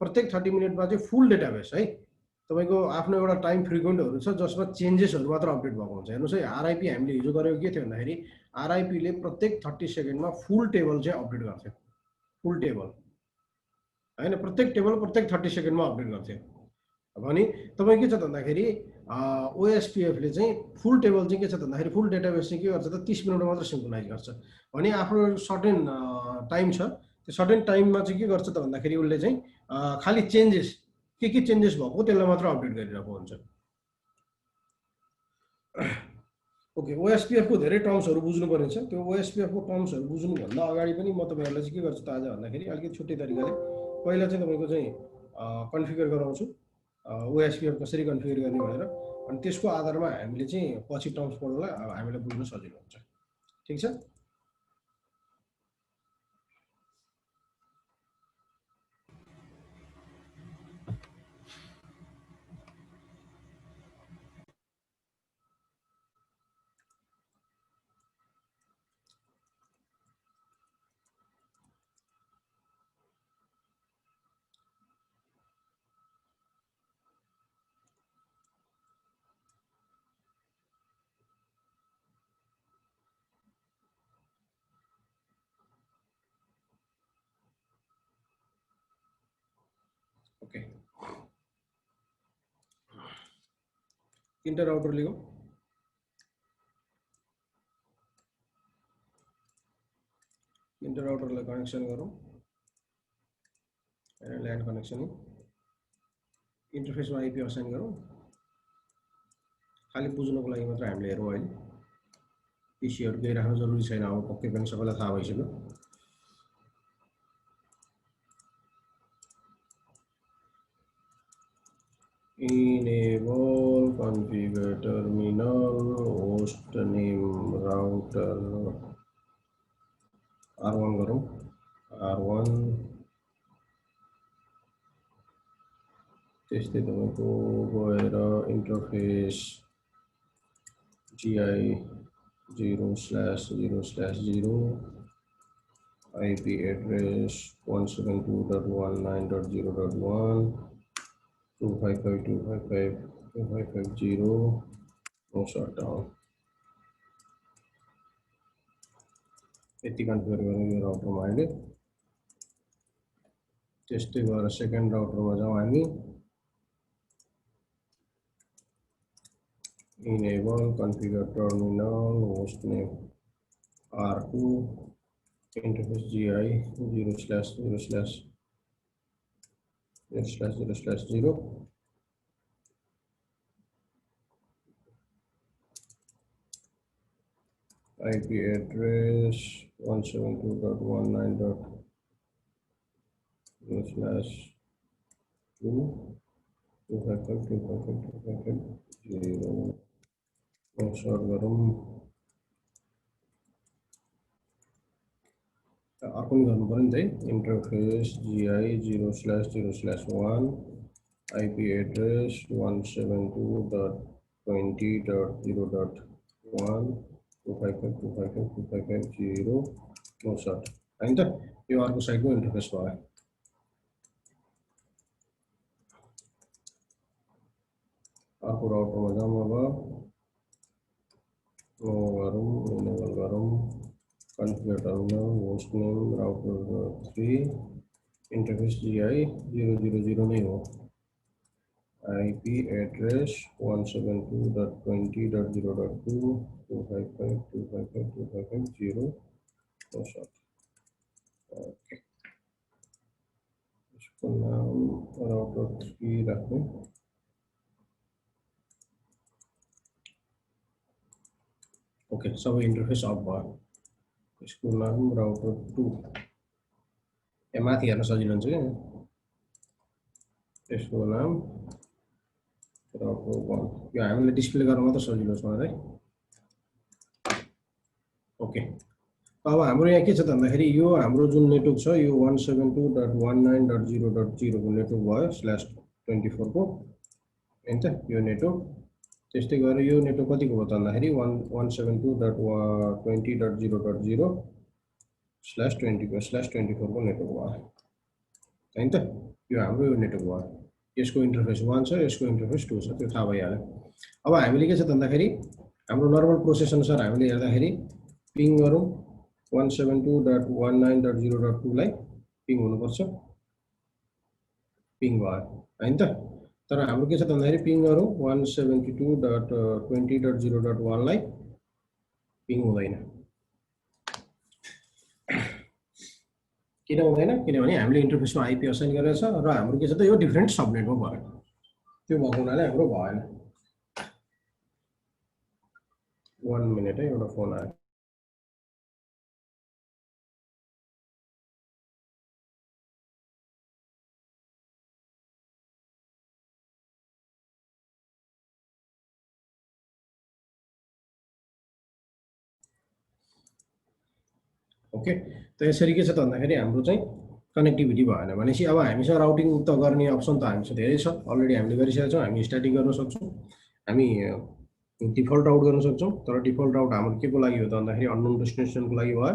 प्रत्येक 30 मिनेटमा चाहिँ फुल डेटाबेस है तपाईको आफ्नो एउटा टाइम फ्रिक्वेन्टहरु छ जसमा चेन्जेसहरु मात्र अपडेट भएको हुन्छ। हेर्नुस् है आरआईपी हामीले हिजो गरेको के थियो भन्दाखेरि आरआईपी ले प्रत्येक 30 सेकेन्डमा फुल टेबल चाहिँ अपडेट गर्थ्यो। फुल टेबल हैन, प्रत्येक टेबल प्रत्येक 30 सेकेन्डमा अपडेट गर्थ्यो। भने तपाई के छ त भन्दाखेरि ओएसपीएफ ले चाहिँ फुल टेबल चाहिँ के छ त भन्दाखेरि फुल डेटाबेस चाहिँ के गर्छ त 30 मिनेटमा मात्र सिन्क्रोनाइज गर्छ। भने आफ्नो सर्टेन टाइम छ, त्यो सर्टेन टाइममा चाहिँ के गर्छ त भन्दाखेरि उसले चाहिँ खाली चेन्जेस के चेन्जेस भएको त्यसलाई मात्र अपडेट गरिरहेको हुन्छ। ओके, ओएसपीएफ को धेरै टर्म्सहरु बुझ्नु पर्ने छ। त्यो ओएसपीएफ को टर्म्सहरु बुझ्नु भन्दा अगाडि पनि म तपाईहरुलाई चाहिँ के गर्छु त आज भन्दाखेरि अलिकति छुट्टै तरिकाले पहिला चाहिँ तपाईको चाहिँ कन्फिगर गराउँछु ओएसपीएफ कसरी कन्फिगर गर्ने भनेर, अनि त्यसको आधारमा हामीले चाहिँ पछि टर्म्स पढ्नुलाई हामीलाई बुझ्न सजिलो हुन्छ। ठीक छ? ओके, इंटर आउटर लिगो इंटर आउटरलाई कनेक्सन गरौँ, ल्यान्ड कनेक्सन इन्टरफेसमा आइपी असाइन गरौँ। खाली बुझ्नको लागि मात्र हामीले हेरौँ अहिले, पीसीहरु केही राख्न जरुरी छैन, अब पक्कै पनि सबैलाई थाहा भइसक्यो। enable configure terminal host name router R1 गरौँ, R1 त्यस्तै तपाईको गएर interface GI 0/0/0 IP address 172.19.0.1 255.255.255.0 no shutdown यति कन्फिगर गर्ने यो राउटरमा अहिले। त्यस्तै गरेर सेकेन्ड राउटरमा जाउँ हामी, enable configure terminal hostname R2 interface GI 0/0/0/0 IP address 172.192.255.255.255.0 shut गरौँ। अर्को पनि गर्नु पर्यो नि त है, interface GI 0/0/1 IP address 172.20.0.1 255.255.255.0 no shut हैन त। यो अर्को साइडको इन्टरफेस भयो। अर्को राउटरमा जाउँ, अब इनेबल गरौँ configure terminal hostname router 3 interface GI 0/0/0 नै हो, IP address 172.20.0.2 255.255.255.0 no short। Okay, इसको नाम राउटर 3 राख्ने। ओके, सबै इन्टरफेस अफ भयो। इसको नाम राउटर 2 यहाँ माथि हेर्न सजिलो हुन्छ क्या। यसको नाम राउटर 1, यो हामीले डिस्प्ले गर्न मात्र सजिलो छ है। ओके, अब हाम्रो यहाँ के छ त भन्दाखेरि यो हाम्रो जुन नेटवर्क छ यो 172.19.0.0 को नेटवर्क भयो /24 को हैन त यो नेटवर्क। त्यस्तै गरेर यो नेटवर्क कतिको हो त भन्दाखेरि 172.20.0.0/24 को नेटवर्क भयो हैन त। यो हाम्रो यो नेटवर्क भयो। यसको इन्टरफेस 1 छ, यसको इन्टरफेस 2 छ, त्यो थाहा भइहाल्यो। अब हामीले के छ भन्दाखेरि हाम्रो नर्मल प्रोसेस अनुसार हामीले हेर्दाखेरि पिङ गरौँ 172.19.0.2 लाई पिङ हुनुपर्छ, पिङ भयो हैन त। तर हाम्रो के छ भन्दाखेरि पिङ गरौँ 172.20.0.1 लाई पिङ हुँदैन। किन हुँदैन? किनभने हामीले इन्टरफेसमा आइपी असाइन गरेको छ र हाम्रो के छ त यो डिफरेन्ट सबनेटमा भयो, त्यो भएको हुनाले हाम्रो भएन। 1 मिनेट है, एउटा फोन आयो। ओके, त यसरी के छ त भन्दाखेरि हाम्रो चाहिँ कनेक्टिभिटी भएन भनेपछि अब हामीसँग राउटिङ त गर्ने अप्सन त हामीसँग धेरै छ, अलरेडी हामीले गरिसकेका छौँ। हामी स्ट्याटिक गर्न सक्छौँ, हामी डिफल्ट राउट गर्न सक्छौँ। तर डिफल्ट राउट हाम्रो के को लागि हो त भन्दाखेरि अननोन डेस्टिनेसनको लागि भयो।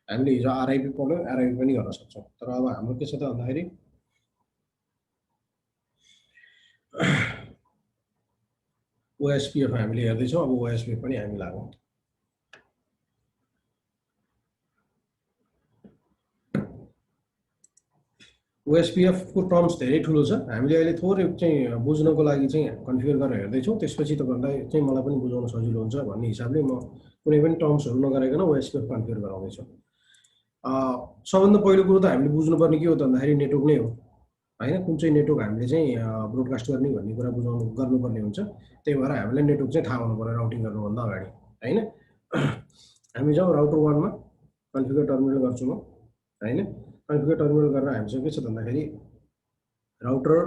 हामीले हिजो आरआइपी पढ्यौँ, आरआइपी पनि गर्न सक्छौँ। तर अब हाम्रो के छ त भन्दाखेरि ओएसपीएफ हामीले हेर्दैछौँ। अब ओएसपीएफ पनि हामी लागौँ। ओएसपीएफ को टर्म्स धेरै ठुलो छ, हामीले अहिले थोरै चाहिँ बुझ्नको लागि चाहिँ कन्फिगर गरेर हेर्दैछौँ। त्यसपछि तपाईँहरूलाई चाहिँ मलाई पनि बुझाउन सजिलो हुन्छ भन्ने हिसाबले म कुनै पनि टर्म्सहरू नगराइकन ओएसपीएफ कन्फिगर गराउँदैछु। सबभन्दा पहिलो कुरो त हामीले बुझ्नुपर्ने के हो त भन्दाखेरि नेटवर्क नै हो हैन। कुन चाहिँ नेटवर्क हामीले चाहिँ ब्रोडकास्ट गर्ने भन्ने कुरा गर्नुपर्ने हुन्छ। त्यही भएर हामीलाई नेटवर्क चाहिँ थाहा हुनु पर्यो राउटिङ गर्नुभन्दा अगाडि हैन। हामी जाउँ राउटर 1 मा, कन्फिगर टर्मिनल गर्छु म हैन। कन्फिगर टर्मिनल गरेर हामीसँग के छ भन्दाखेरि राउटर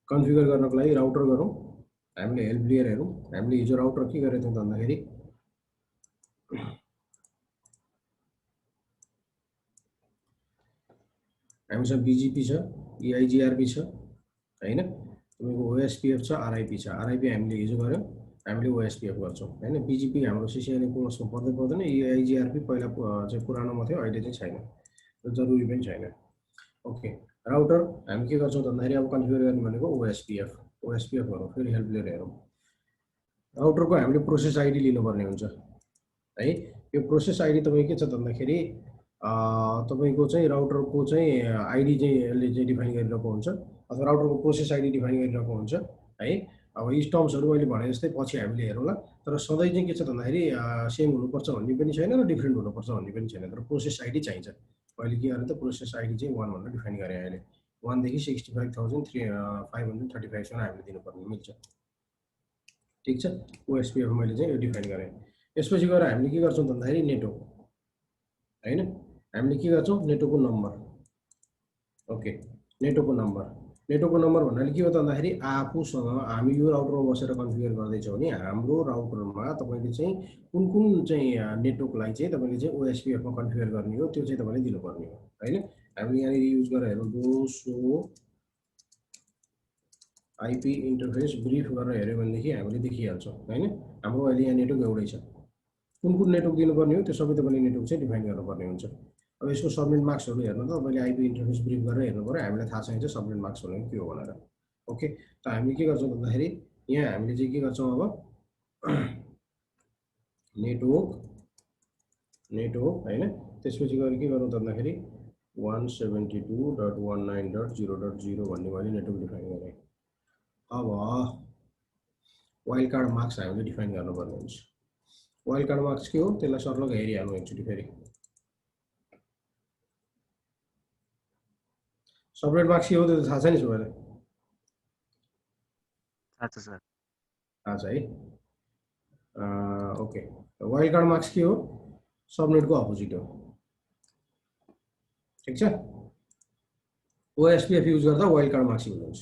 कन्फिगर गर्नको लागि राउटर गरौँ। हामीले हेल्प लिएर हेरौँ। हामीले हिजो राउटर के गरेको थियौँ भन्दाखेरि हामीसँग बीजीपी छ, EIGRP छ हैन, तपाईँको ओएसपीएफ छ, आरआइपी छ। आरआइपी हामीले हिजो गर्यौँ, हामीले ओएसपीएफ गर्छौँ हैन। बीजीपी हाम्रो सिसिएनए कोर्समा पर्दै पर्दैन। EIGRP पहिला चाहिँ पुरानोमा थियो, अहिले चाहिँ छैन, जरुरी पनि छैन। ओके, राउटर हामी के गर्छौँ भन्दाखेरि अब कन्फिगर गर्ने भनेको ओएसपीएफ गरौँ। फेरि हेल्प लिएर हेरौँ। राउटरको हामीले प्रोसेस आइडी लिनुपर्ने हुन्छ है। यो प्रोसेस आइडी तपाईँ के छ भन्दाखेरि तपाईँको चाहिँ राउटरको चाहिँ आइडी चाहिँ यसले चाहिँ डिफाइन गरिरहेको हुन्छ, अथवा राउटरको प्रोसेस आइडी डिफाइन गरिरहेको हुन्छ है। अब यी टर्म्सहरू मैले भने जस्तै पछि हामीले हेरौँला। तर सधैँ चाहिँ के छ भन्दाखेरि सेम हुनुपर्छ भन्ने पनि छैन र डिफ्रेन्ट हुनुपर्छ भन्ने पनि छैन। तर प्रोसेस आइडी चाहिन्छ। पहिले के गर्ने त प्रोसेस आइडी चाहिँ 1 भनेर डिफाइन गरेँ अहिले। 1 देखि 65,535 सम्म हामीले दिनुपर्ने मिल्छ। ठिक छ, ओएसपीएफ मैले चाहिँ यो डिफाइन गरेँ। यसपछि गएर हामीले के गर्छौँ भन्दाखेरि नेटवर्क हैन, हामीले के गर्छौँ नेटवर्कको नम्बर। ओके, नेटवर्कको नम्बर भन्नाले के हो त भन्दाखेरि आफूसँग हामी यो राउटरमा बसेर कन्फिगर गर्दैछौँ भने हाम्रो राउटरमा तपाईँले चाहिँ कुन कुन चाहिँ नेटवर्कलाई चाहिँ तपाईँले चाहिँ ओएसपीएफमा कन्फिगर गर्ने हो त्यो चाहिँ तपाईँले दिनुपर्ने हो हैन। हामीले यहाँनिर युज गरेर हेरौँ, go so IP interface brief गरेर हेऱ्यो भनेदेखि हामीले देखिहाल्छौँ हैन। हाम्रो अहिले यहाँ नेटवर्क एउटै छ, कुन कुन नेटवर्क दिनुपर्ने हो त्यो सबै तपाईँले नेटवर्क चाहिँ डिफाइन गर्नुपर्ने हुन्छ। अब यसको सबनेट मार्क्सहरू हेर्नु त तपाईँले आइपी इन्टरफेस ब्रिफ गरेर हेर्नु पऱ्यो। हामीलाई थाहा छैन चाहिँ सबनेट मार्क्स भनेको के हो भनेर। ओके, त हामी के गर्छौँ भन्दाखेरि यहाँ हामीले चाहिँ के गर्छौँ अब नेटवर्क हैन। त्यसपछि गएर के गर्नु त भन्दाखेरि 172.19.0.0 भन्ने मैले नेटवर्क डिफाइन गरेँ। अब वाइल्ड कार्ड मार्क्स हामीले डिफाइन गर्नुपर्ने हुन्छ। वाइल्ड कार्ड मार्क्स के हो त्यसलाई सर्लग हेरिहाल्नु एकचोटि फेरि। सबनेट मार्क्स के हो त्यो थाहा छ नि सबैलाई? थाहा छ सर। थाहा छ है। ओके, वाइल्ड कार्ड मार्क्स के हो? सबनेटको अपोजिट हो। ठिक छ, ओएसपीएफ युज गर्दा वाइल्ड कार्ड मार्क्स युज हुन्छ,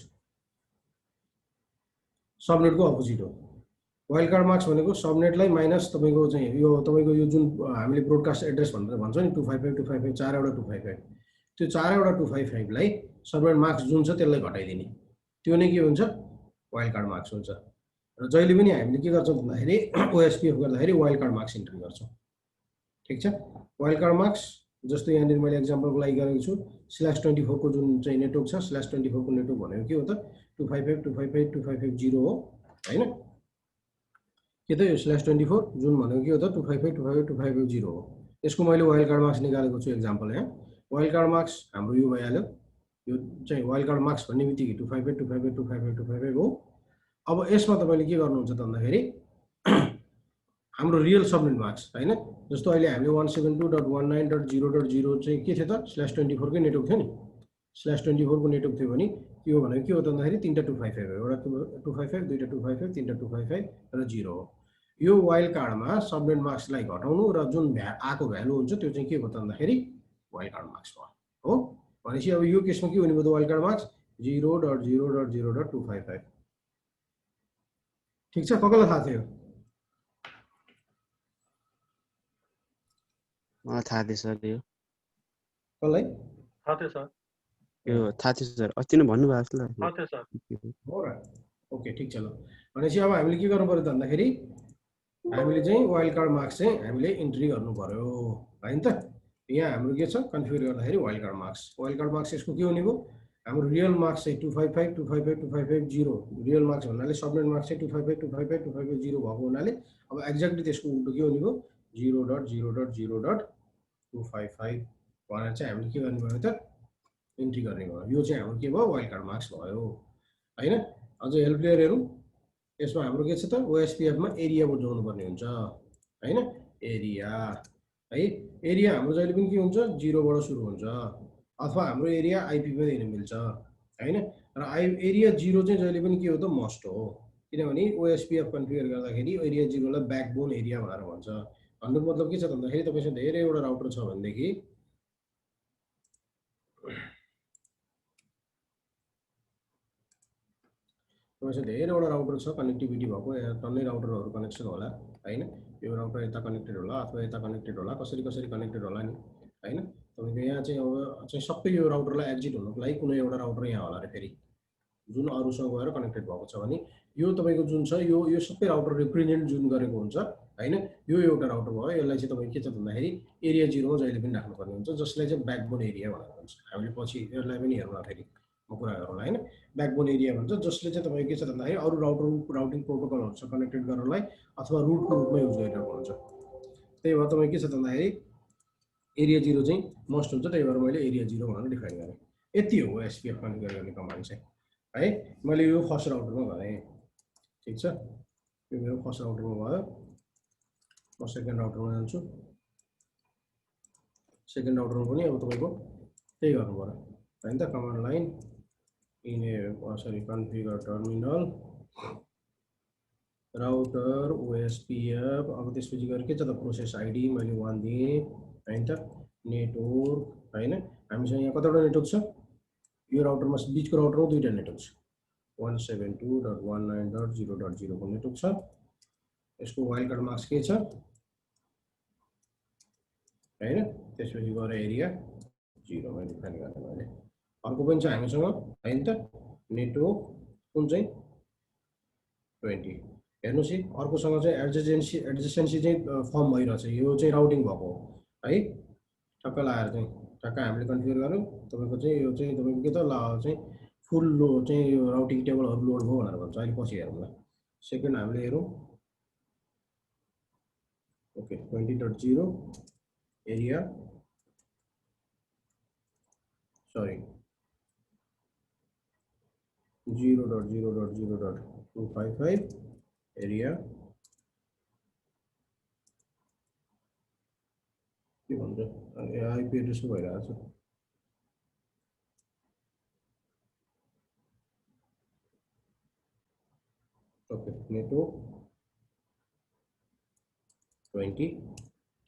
सबनेटको अपोजिट हो। वाइल्ड कार्ड मार्क्स भनेको सबनेटलाई माइनस तपाईँको चाहिँ यो तपाईँको यो जुन हामीले ब्रोडकास्ट एड्रेस भनेर भन्छौँ नि 255.255 चारवटा 255, त्यो चारवटा 255 लाई सबनेट मार्क्स जुन छ त्यसलाई घटाइदिने, त्यो नै के हुन्छ वाइल्ड कार्ड मार्क्स हुन्छ। र जहिले पनि हामीले के गर्छौँ भन्दाखेरि ओएसपीएफ गर्दाखेरि वाइल्ड कार्ड मार्क्स इन्ट्री गर्छौँ। ठिक छ, वाइल्ड कार्ड मार्क्स जस्तो यहाँनिर मैले एक्जाम्पलको लागि गरेको छु। /24 को जुन चाहिँ नेटवर्क छ /24 को नेटवर्क भनेको के हो त 255.255.255.0 हो हैन के त यो /24 जुन भनेको के हो त 255.255.255.0 हो यसको मैले वाइल्ड कार्ड मार्क्स निकालेको छु एक्जाम्पल यहाँ वाइल्ड कार्ड मार्क्स हाम्रो यो भइहाल्यो यो चाहिँ वाइल्ड कार्ड मार्क्स भन्ने बित्तिकै 255.255.255.255 हो अब यसमा तपाईले के गर्नुहुन्छ त भन्दाखेरि हाम्रो रियल सबनेट मार्क्स हैन जस्तो अहिले हामीले 172.19.0.0 चाहिँ के थियो त /24 कै नेटवर्क थियो नि /24 को नेटवर्क थियो भने के हो भनेको के हो त भन्दाखेरि तीनटा 255 हो एउटा 255 दुईटा 255 तीनटा 255 र 0 हो यो वाइल्ड कार्डमा सबनेट मार्क्सलाई घटाउनु र जुन आको भ्यालु हुन्छ त्यो चाहिँ के हो त भन्दाखेरि वाइल्ड कार्ड मार्क्स हो भनेपछि अब यो केसमा के हुने भयो त वाइल्ड कार्ड मार्क्स 0.0.0.255 ठीक छ कसलाई थाहा थियो मलाई थाहा थियो सर यो कसलाई थाहा थियो सर यो थाहा थियो सर अस्ति नै भन्नुभएको थियो थाहा थियो सर हो र ओके ठीक छ ल भनेपछि अब हामीले के गर्नु पर्यो त भन्दाखेरि हामीले चाहिँ वाइल्ड कार्ड मार्क्स चाहिँ हामीले इन्ट्री गर्नु पर्यो हैन त यहाँ हाम्रो के छ कन्फिगर गर्दाखेरि वाइल्ड कार्ड मार्क्स यसको के हुने भयो हाम्रो रियल मार्क्स चाहिँ 255.255.255.0 रियल मार्क्स भन्नाले सबनेट मार्क्स चाहिँ 255.255.255.0 भएको हुनाले अब एक्ज्याक्टली त्यसको उल्टो के हुने भयो 0.0.0.255 भनेर चाहिँ हामीले के गर्ने भयो त इन्ट्री गर्ने भयो यो चाहिँ हाम्रो के भयो वाइल्ड कार्ड मार्क्स भयो हैन अझ हेल्प क्लियर हेरौँ यसमा हाम्रो के छ त ओएसपीएफ मा एरिया बुझाउनु पर्ने हुन्छ हैन एरिया है एरिया हाम्रो जहिले पनि के हुन्छ 0 बाट सुरु हुन्छ अथवा हाम्रो एरिया आईपी पनि दिन मिल्छ हैन र एरिया 0 चाहिँ जहिले पनि के हो त मस्ट हो किनभने ओएसपीएफ कन्फिगर गर्दाखेरि एरिया 0 लाई ब्याकबोन एरिया भनेर भन्छ भन्नुको मतलब के छ भन्दाखेरि तपाईसँग धेरै वटा राउटर छ भनेदेखि तपाईसँग धेरैवटा राउटर छ कनेक्टिभिटी भएको टन्नै राउटरहरू कनेक्सन होला हैन यो राउटर यता कनेक्टेड होला अथवा यता कनेक्टेड होला कसरी कनेक्टेड होला नि हैन तपाईको यहाँ चाहिँ अब चाहिँ सबै यो राउटरलाई एक्जिट हुनको लागि कुनै एउटा राउटर यहाँ होला रे फेरि जुन अरूसँग गएर कनेक्टेड भएको छ भने यो तपाईको जुन छ यो सबै राउटर रिप्रेजेन्ट जुन गरेको हुन्छ हैन यो एउटा राउटर भयो यसलाई चाहिँ तपाईको के छ भन्दाखेरि एरिया 0 मा जहिले पनि राख्नुपर्ने हुन्छ जसलाई चाहिँ ब्याकबोन एरिया भनेर भन्छ हामीले पछि यसलाई पनि हेरौँला फेरि म कुरा गरौँला हैन ब्याकबोन एरिया भन्छ जसले चाहिँ तपाईको के छ भन्दाखेरि अरु राउटिङ प्रोटोकलहरु छ कनेक्टेड गर्नलाई अथवा रुटको रूपमा युज गरिरहेको हुन्छ त्यही भएर तपाईको के छ भन्दाखेरि एरिया 0 चाहिँ मस्ट हुन्छ त्यही भएर मैले एरिया 0 भनेर डिफाइन गरेँ यति हो एसपीएफ कन्फिगर गर्ने कमान्ड चाहिँ है मैले यो फर्स्ट राउटरमा गरेँ ठीक छ यो मेरो फर्स्ट राउटरमा भयो म सेकेन्ड राउटरमा जान्छु सेकेन्ड राउटरमा पनि अब तपाईको त्यही गर्नु पर्यो हैन त command line configure terminal router OSPF अब त्यसपछि गएर के छ त प्रोसेस आईडी मैले 1 दिए हैन त नेटवर्क हैन हामीसँग यहाँ कतिवटा नेटवर्क छ यो राउटरमा बीचको राउटरमा दुईटा नेटवर्क छ 172.19.0.0 को नेटवर्क छ यसको वाइल्ड कार्ड मार्क्स के छ हैन त्यसपछि गएर एरिया 0 मा डिफाइन गर्ने मैले अर्को पनि छ हामीसँग हैन त नेटवर्क कुन चाहिँ 20 हेर्नुस् है अर्कोसँग चाहिँ एडजेसेन्सी चाहिँ फर्म भइरहेछ यो चाहिँ राउटिङ भएको हो है ठक्क लाएर चाहिँ ठक्क हामीले कन्फिगर गर्यौं तपाईको चाहिँ यो चाहिँ तपाईको के त चाहिँ फुल लो चाहिँ यो राउटिङ टेबलहरु लोड भयो भनेर भन्छ अहिले पछि हेरौँला सेकेन्ड हामीले हेरौँ ओके 20.0 एरिया सरी 0.0.0.255 एरिया के भन्छ आईपी एड्रेस भइरहेछ ओके नेटवर्क 20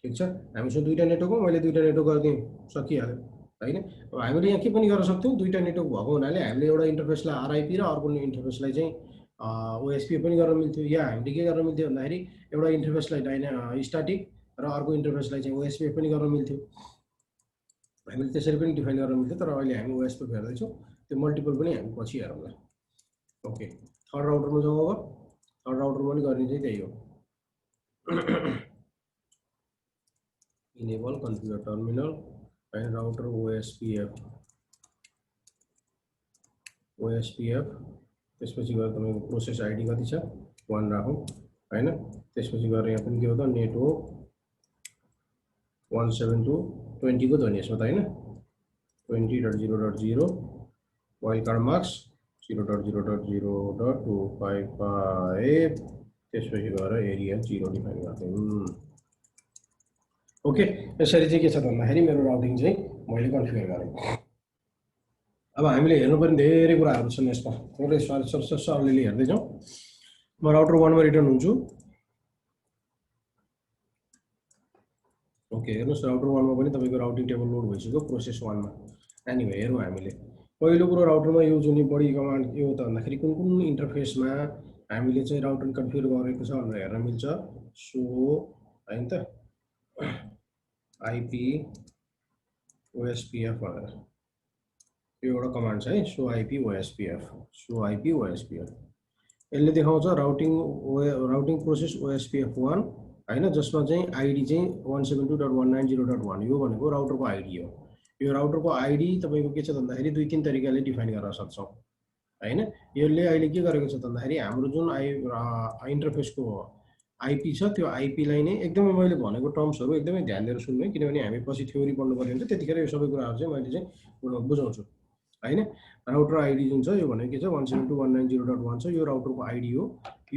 ठीक छ हामीसँग दुईटा नेटवर्क हो मैले दुईटा नेटवर्क गर्दिए सकिहाल्यो हैन अब हामीले यहाँ के पनि गर्न सक्थ्यौं दुईटा नेटवर्क भएको हुनाले हामीले एउटा इन्टरफेसलाई आरआईपी र अर्को इन्टरफेसलाई चाहिँ ओएसपी पनि गर्न मिल्थ्यो या हामीले के गर्न मिल्थ्यो भन्दाखेरि एउटा इन्टरफेसलाई स्ट्याटिक र अर्को इन्टरफेसलाई चाहिँ ओएसपी पनि गर्न मिल्थ्यो हामीले त्यसरी पनि डिफाइन गर्न मिल्थ्यो तर अहिले हामी ओएसपी हेर्दै छौं त्यो मल्टिपल पनि हामी पछि हेरौँला ओके थर्ड राउटरमा जाउँ अब थर्ड राउटरमा पनि गर्ने चाहिँ त्यही हो enable configure terminal and router OSPF त्यसपछि गएर तपाईको प्रोसेस आईडी कति छ 1 राखौं हैन त्यसपछि गएर यहाँ पनि के हो त नेटवर्क 172.20 को ध्वनि यसमा त हैन 20.0.0 वाइल्ड कार्ड मार्क्स 0.0.0.255 त्यसपछि गएर एरिया 0 डिफाइन गर्छौं ओके यसरी चाहिँ के छ भन्दाखेरि मेरो राउटिङ चाहिँ मैले कन्फिगर गरे अब हामीले हेर्नुपर्ने धेरै कुराहरु छन् यसमा थोरै सरले हेर्दै जाउँ म राउटर 1 मा रिटर्न हुन्छु ओके हेर्नुस् राउटर 1 मा पनि तपाईको राउटिङ टेबल लोड भइसक्यो प्रोसेस 1 मा एनीवे हेरौँ हामीले पहिलो कुरो राउटरमा युज हुने बढी कमान्ड के हो त भन्दाखेरि कुन कुन इन्टरफेसमा हामीले चाहिँ राउटर कन्फिगर गरेको छ भनेर हेर्न मिल्छ सो हैन त IP OSPF भनेर यो एउटा कमान्ड छ है सो IP OSPF यसले देखाउँछ राउटिङ प्रोसेस OSPF1 हैन जसमा चाहिँ आईडी चाहिँ 172.190.1 यो भनेको राउटरको आईडी हो यो राउटरको आईडी तपाईको के छ भन्दाखेरि दुई तीन तरिकाले डिफाइन गर्न सक्छौं हैन यसले अहिले के गरेको छ भन्दाखेरि हाम्रो जुन इन्टरफेसको आईपी छ त्यो आईपी लाई नै एकदमै मैले भनेको टर्म्सहरु एकदमै ध्यान दिएर सुन्नु है किनभने हामी पछि थ्योरी पढ्नु पर्ने हुन्छ त्यतिखेर यो सबै कुराहरु चाहिँ मैले चाहिँ बुझाउँछु हैन राउटर आईडी जुन छ यो भनेको के छ 172.190.1 छ यो राउटरको आईडी हो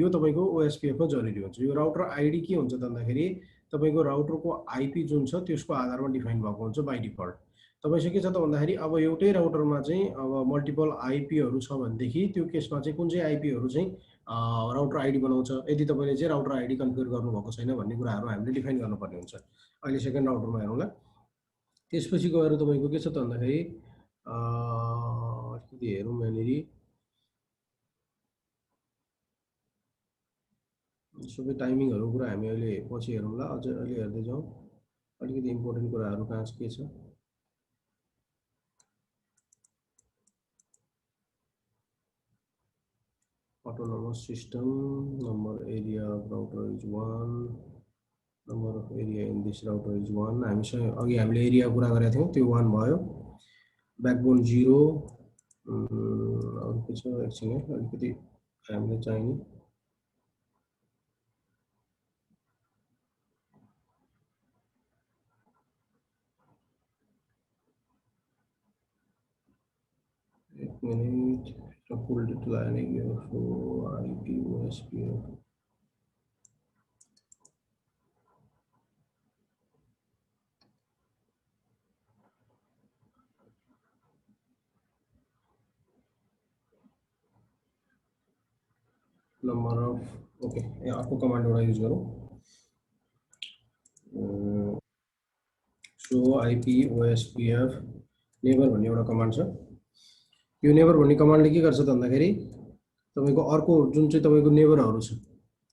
यो तपाईको OSPF मा जरुरी हुन्छ यो राउटर आईडी के हुन्छ भन्दाखेरि तपाईको राउटरको आईपी जुन छ त्यसको आधारमा डिफाइन भएको हुन्छ बाइ डिफल्ट तपाईसँग के छ त भन्दाखेरि अब एउटै राउटरमा चाहिँ अब मल्टिपल आईपी हरु छ भनेदेखि त्यो केसमा चाहिँ कुन चाहिँ आईपी हरु चाहिँ राउटर आईडी बनाउँछ यदि तपाईले चाहिँ राउटर आईडी कन्फिगर गर्नु भएको छैन भन्ने कुराहरु हामीले डिफाइन गर्नुपर्ने हुन्छ अहिले सेकेन्ड राउटरमा हेरौँला त्यसपछि गएर तपाईको के छ त भन्दाखेरि अलिकति हेरौँ यहाँनेरि सबै टाइमिङहरु कुरा हामी अहिले पछि हेरौँला अझै अहिले हेर्दै जाउँ अलिकति इम्पोर्टेन्ट कुराहरु कहाँ के छ autonomous system number area of router is 1 number of area in this router is 1 हामीसँग अघि हामीले एरिया कुरा गरेका थियौं त्यो 1 भयो ब्याकबोन 0 अरु के छ एकछिन है अलिकति हामीले चाहिने एक minute full declining here for IP OSPF number of okay आपको कमांड एउटा युज गरौँ so IP OSPF नेबर भन्ने एउटा कमान्ड छ यो नेबर भन्ने कमान्डले के गर्छ भन्दाखेरि तपाईको अर्को जुन चाहिँ तपाईको नेबरहरु छ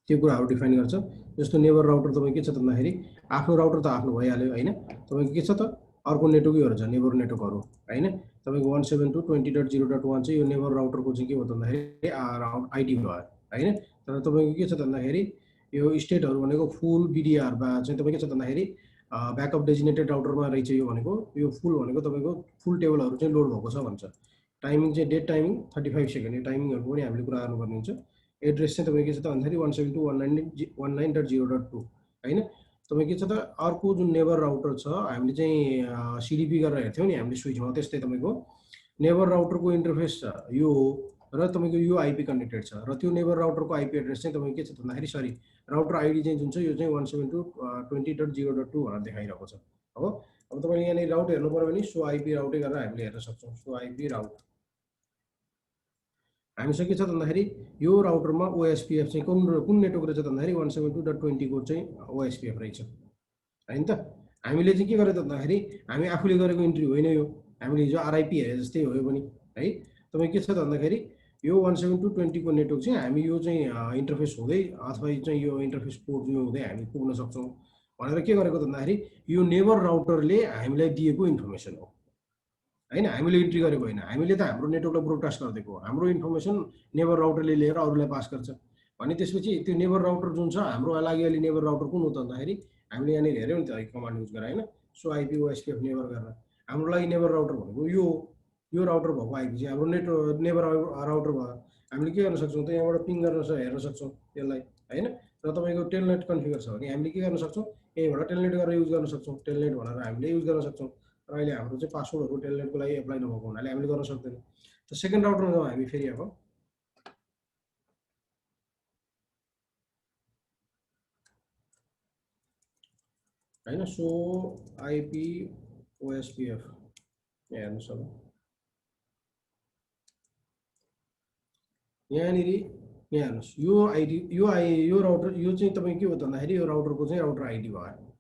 त्यो कुराहरु डिफाइन गर्छ जस्तो नेबर राउटर तपाईको के छ भन्दाखेरि आफ्नो राउटर त आफ्नो भइहाल्यो हैन तपाईको के छ त अर्को नेटवर्कहरु छ नेबर नेटवर्कहरु हैन तपाईको 172.20.1 चाहिँ यो नेबर राउटरको चाहिँ के हो भन्दाखेरि आईडी भयो हैन तर तपाईको के छ भन्दाखेरि यो स्टेटहरु भनेको फुल बीडीआर बा चाहिँ तपाईको के छ भन्दाखेरि ब्याकअप डेजिग्नेटेड राउटरमा रहेछ यो भनेको यो फुल भनेको तपाईको फुल टेबलहरु चाहिँ लोड भएको छ भन्छ टाइमिङ चाहिँ डेट टाइमिङ 35 सेकेन्ड यो टाइमिङहरु पनि हामीले कुरा गर्नुपर्ने हुन्छ एड्रेस चाहिँ तपाईको के छ त भन्दाखेरि 172.190.2 हैन तपाईको के छ त अर्को जुन नेबर राउटर छ हामीले चाहिँ सीडीपी गरेर हेर्थ्यौ नि हामीले स्विचमा त्यस्तै तपाईको नेबर राउटरको इन्टरफेस छ यो र तपाईको यो आईपी कनेक्टेड छ र त्यो नेबर राउटरको आईपी एड्रेस चाहिँ तपाईको के छ भन्दाखेरि सरी राउटर आईडी चाहिँ जुन छ यो चाहिँ 172.20.0.2 भनेर देखाइरहेको छ हो अब तपाईले यहाँ राउट हेर्नु पर्यो भने सो आईपी राउटै गरेर हामीले हेर्न सक्छौं सो आईपी राउट हामीसँग के छ भन्दाखेरि यो राउटरमा OSPF चाहिँ कुन नेटवर्क रहेछ भन्दाखेरि 172.20 को चाहिँ OSPF रहेछ हैन त हामीले चाहिँ के गरे भन्दाखेरि हामी आफूले गरेको इन्ट्री होइन यो हामीले जो RIP हेरे जस्तै हो यो पनि है तपाई के छ भन्दाखेरि यो 172.20 को नेटवर्क चाहिँ हामी यो चाहिँ इन्टरफेस हुँदै अथवा चाहिँ यो इन्टरफेस पोर्ट यो हुँदै हामी पुग्न सक्छौं भनेर के गरेको भन्दाखेरि यो नेबर राउटरले हामीलाई दिएको इन्फर्मेसन हो हैन हामीले इन्ट्री गरेको हैन हामीले त हाम्रो नेटवर्कलाई ब्रोडकास्ट गर्दिएको हाम्रो इन्फर्मेसन नेबर राउटरले लिएर अरूलाई पास गर्छ भने त्यसपछि त्यो नेबर राउटर जुन छ हाम्रो लागि अहिले नेबर राउटर कुन हो त भन्दाखेरि हामीले यहाँ हेर्यौ नि त कमान्ड युज गरेर हैन सो आईपी OSPF नेबर गरेर हाम्रो लागि नेबर राउटर भनेको यो राउटर भएको आईपी चाहिँ हाम्रो नेबर राउटर भयो हामीले के गर्न सक्छौँ त यहाँबाट पिङ गर्न हेर्न सक्छौँ यसलाई हैन। र तपाईँको टेलनेट कन्फिगर छ भने हामीले के गर्न सक्छौँ यहीँबाट टेलनेट गरेर युज गर्न सक्छौँ, टेलनेट भनेर हामीले युज गर्न सक्छौँ। र अहिले हाम्रो चाहिँ पासवर्डहरू टेलनेटको लागि एप्लाई नभएको हुनाले हामीले गर्न सक्दैनौँ। त सेकेन्ड राउटरमा जाउँ हामी फेरि अब हैन। सो आइपी ओएसपीएफ यहाँ हेर्नुहोस् अब यहाँनिर यहाँ हेर्नुहोस् यो आइडी यो राउटर यो चाहिँ तपाईँ के हो त भन्दाखेरि यो राउटरको चाहिँ राउटर आइडी भयो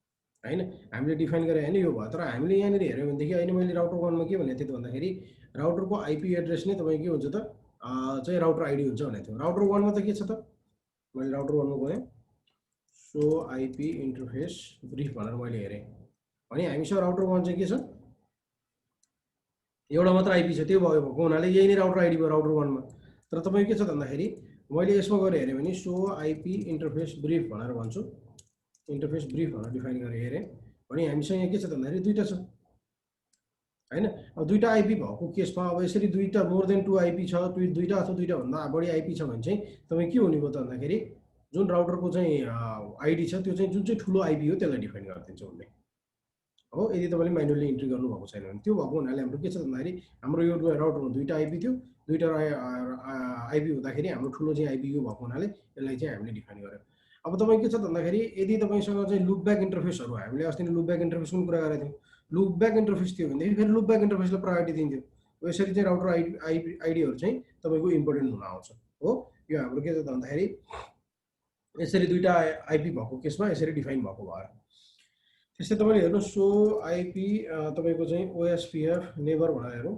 हैन। हामीले डिफाइन गरे होइन यो भयो। तर हामीले यहाँनिर हेऱ्यो भनेदेखि अहिले मैले राउटर 1 मा के भनेको थिएँ त भन्दाखेरि राउटरको आइपी एड्रेस नै तपाईँ के हुन्छ त चाहिँ राउटर आइडी हुन्छ भनेको थियो। राउटर 1 मा त के छ त मैले राउटर 1 मा गएँ सो आइपी इन्टरफेस ब्रिफ भनेर मैले हेरेँ भने हामीसँग राउटर 1 चाहिँ के छ एउटा मात्र आइपी छ त्यो भएको हुनाले यही नै राउटर आइडी भयो राउटर 1 मा। तर तपाईँ के छ भन्दाखेरि मैले यसमा गएर हेरेँ भने सो आइपी इन्टरफेस ब्रिफ भनेर भन्छु, इन्टरफेस ब्रिफ भनेर डिफाइन गरेर हेरेँ भने हामीसँग यहाँ के छ भन्दाखेरि दुईटा छ हैन। अब दुईटा आइपी भएको केसमा अब यसरी दुईटा मोर देन 2 आइपी छ, दुईटा अथवा दुईटा भन्दा बढी आइपी छ भने चाहिँ तपाईँ के हुने भयो त भन्दाखेरि जुन राउटरको चाहिँ आइडी छ त्यो चाहिँ जुन चाहिँ ठुलो आइपी हो त्यसलाई डिफाइन गरिदिन्छ उसले हो। यदि तपाईँले म्यानुअली इन्ट्री गर्नुभएको छैन भने त्यो भएको हुनाले हाम्रो के छ भन्दाखेरि हाम्रो यो राउटरमा दुईटा आइपी थियो, दुईटा आइपी हुँदाखेरि हाम्रो ठुलो चाहिँ आइपी यो भएको हुनाले यसलाई चाहिँ हामीले डिफाइन गर्यो। अब तपाईँ के छ भन्दाखेरि यदि तपाईँसँग चाहिँ लुपब्याक इन्टरफेसहरू हामीले अस्ति नै लुपब्याक इन्टरफेसको कुरा गरेको थियौँ, लुपब्याक इन्टरफेस थियो भनेदेखि फेरि लुपब्याक इन्टरफेसलाई प्रायोरिटी दिन्थ्यो। यसरी चाहिँ राउटर आइडीहरू चाहिँ तपाईँको इम्पोर्टेन्ट हुन आउँछ हो। यो हाम्रो के छ भन्दाखेरि यसरी दुईटा आइपी भएको केसमा यसरी डिफाइन भएको भयो। त्यस्तै तपाईँले हेर्नुहोस् सो आइपी तपाईँको चाहिँ ओएसपीएफ नेबर भनेर हेरौँ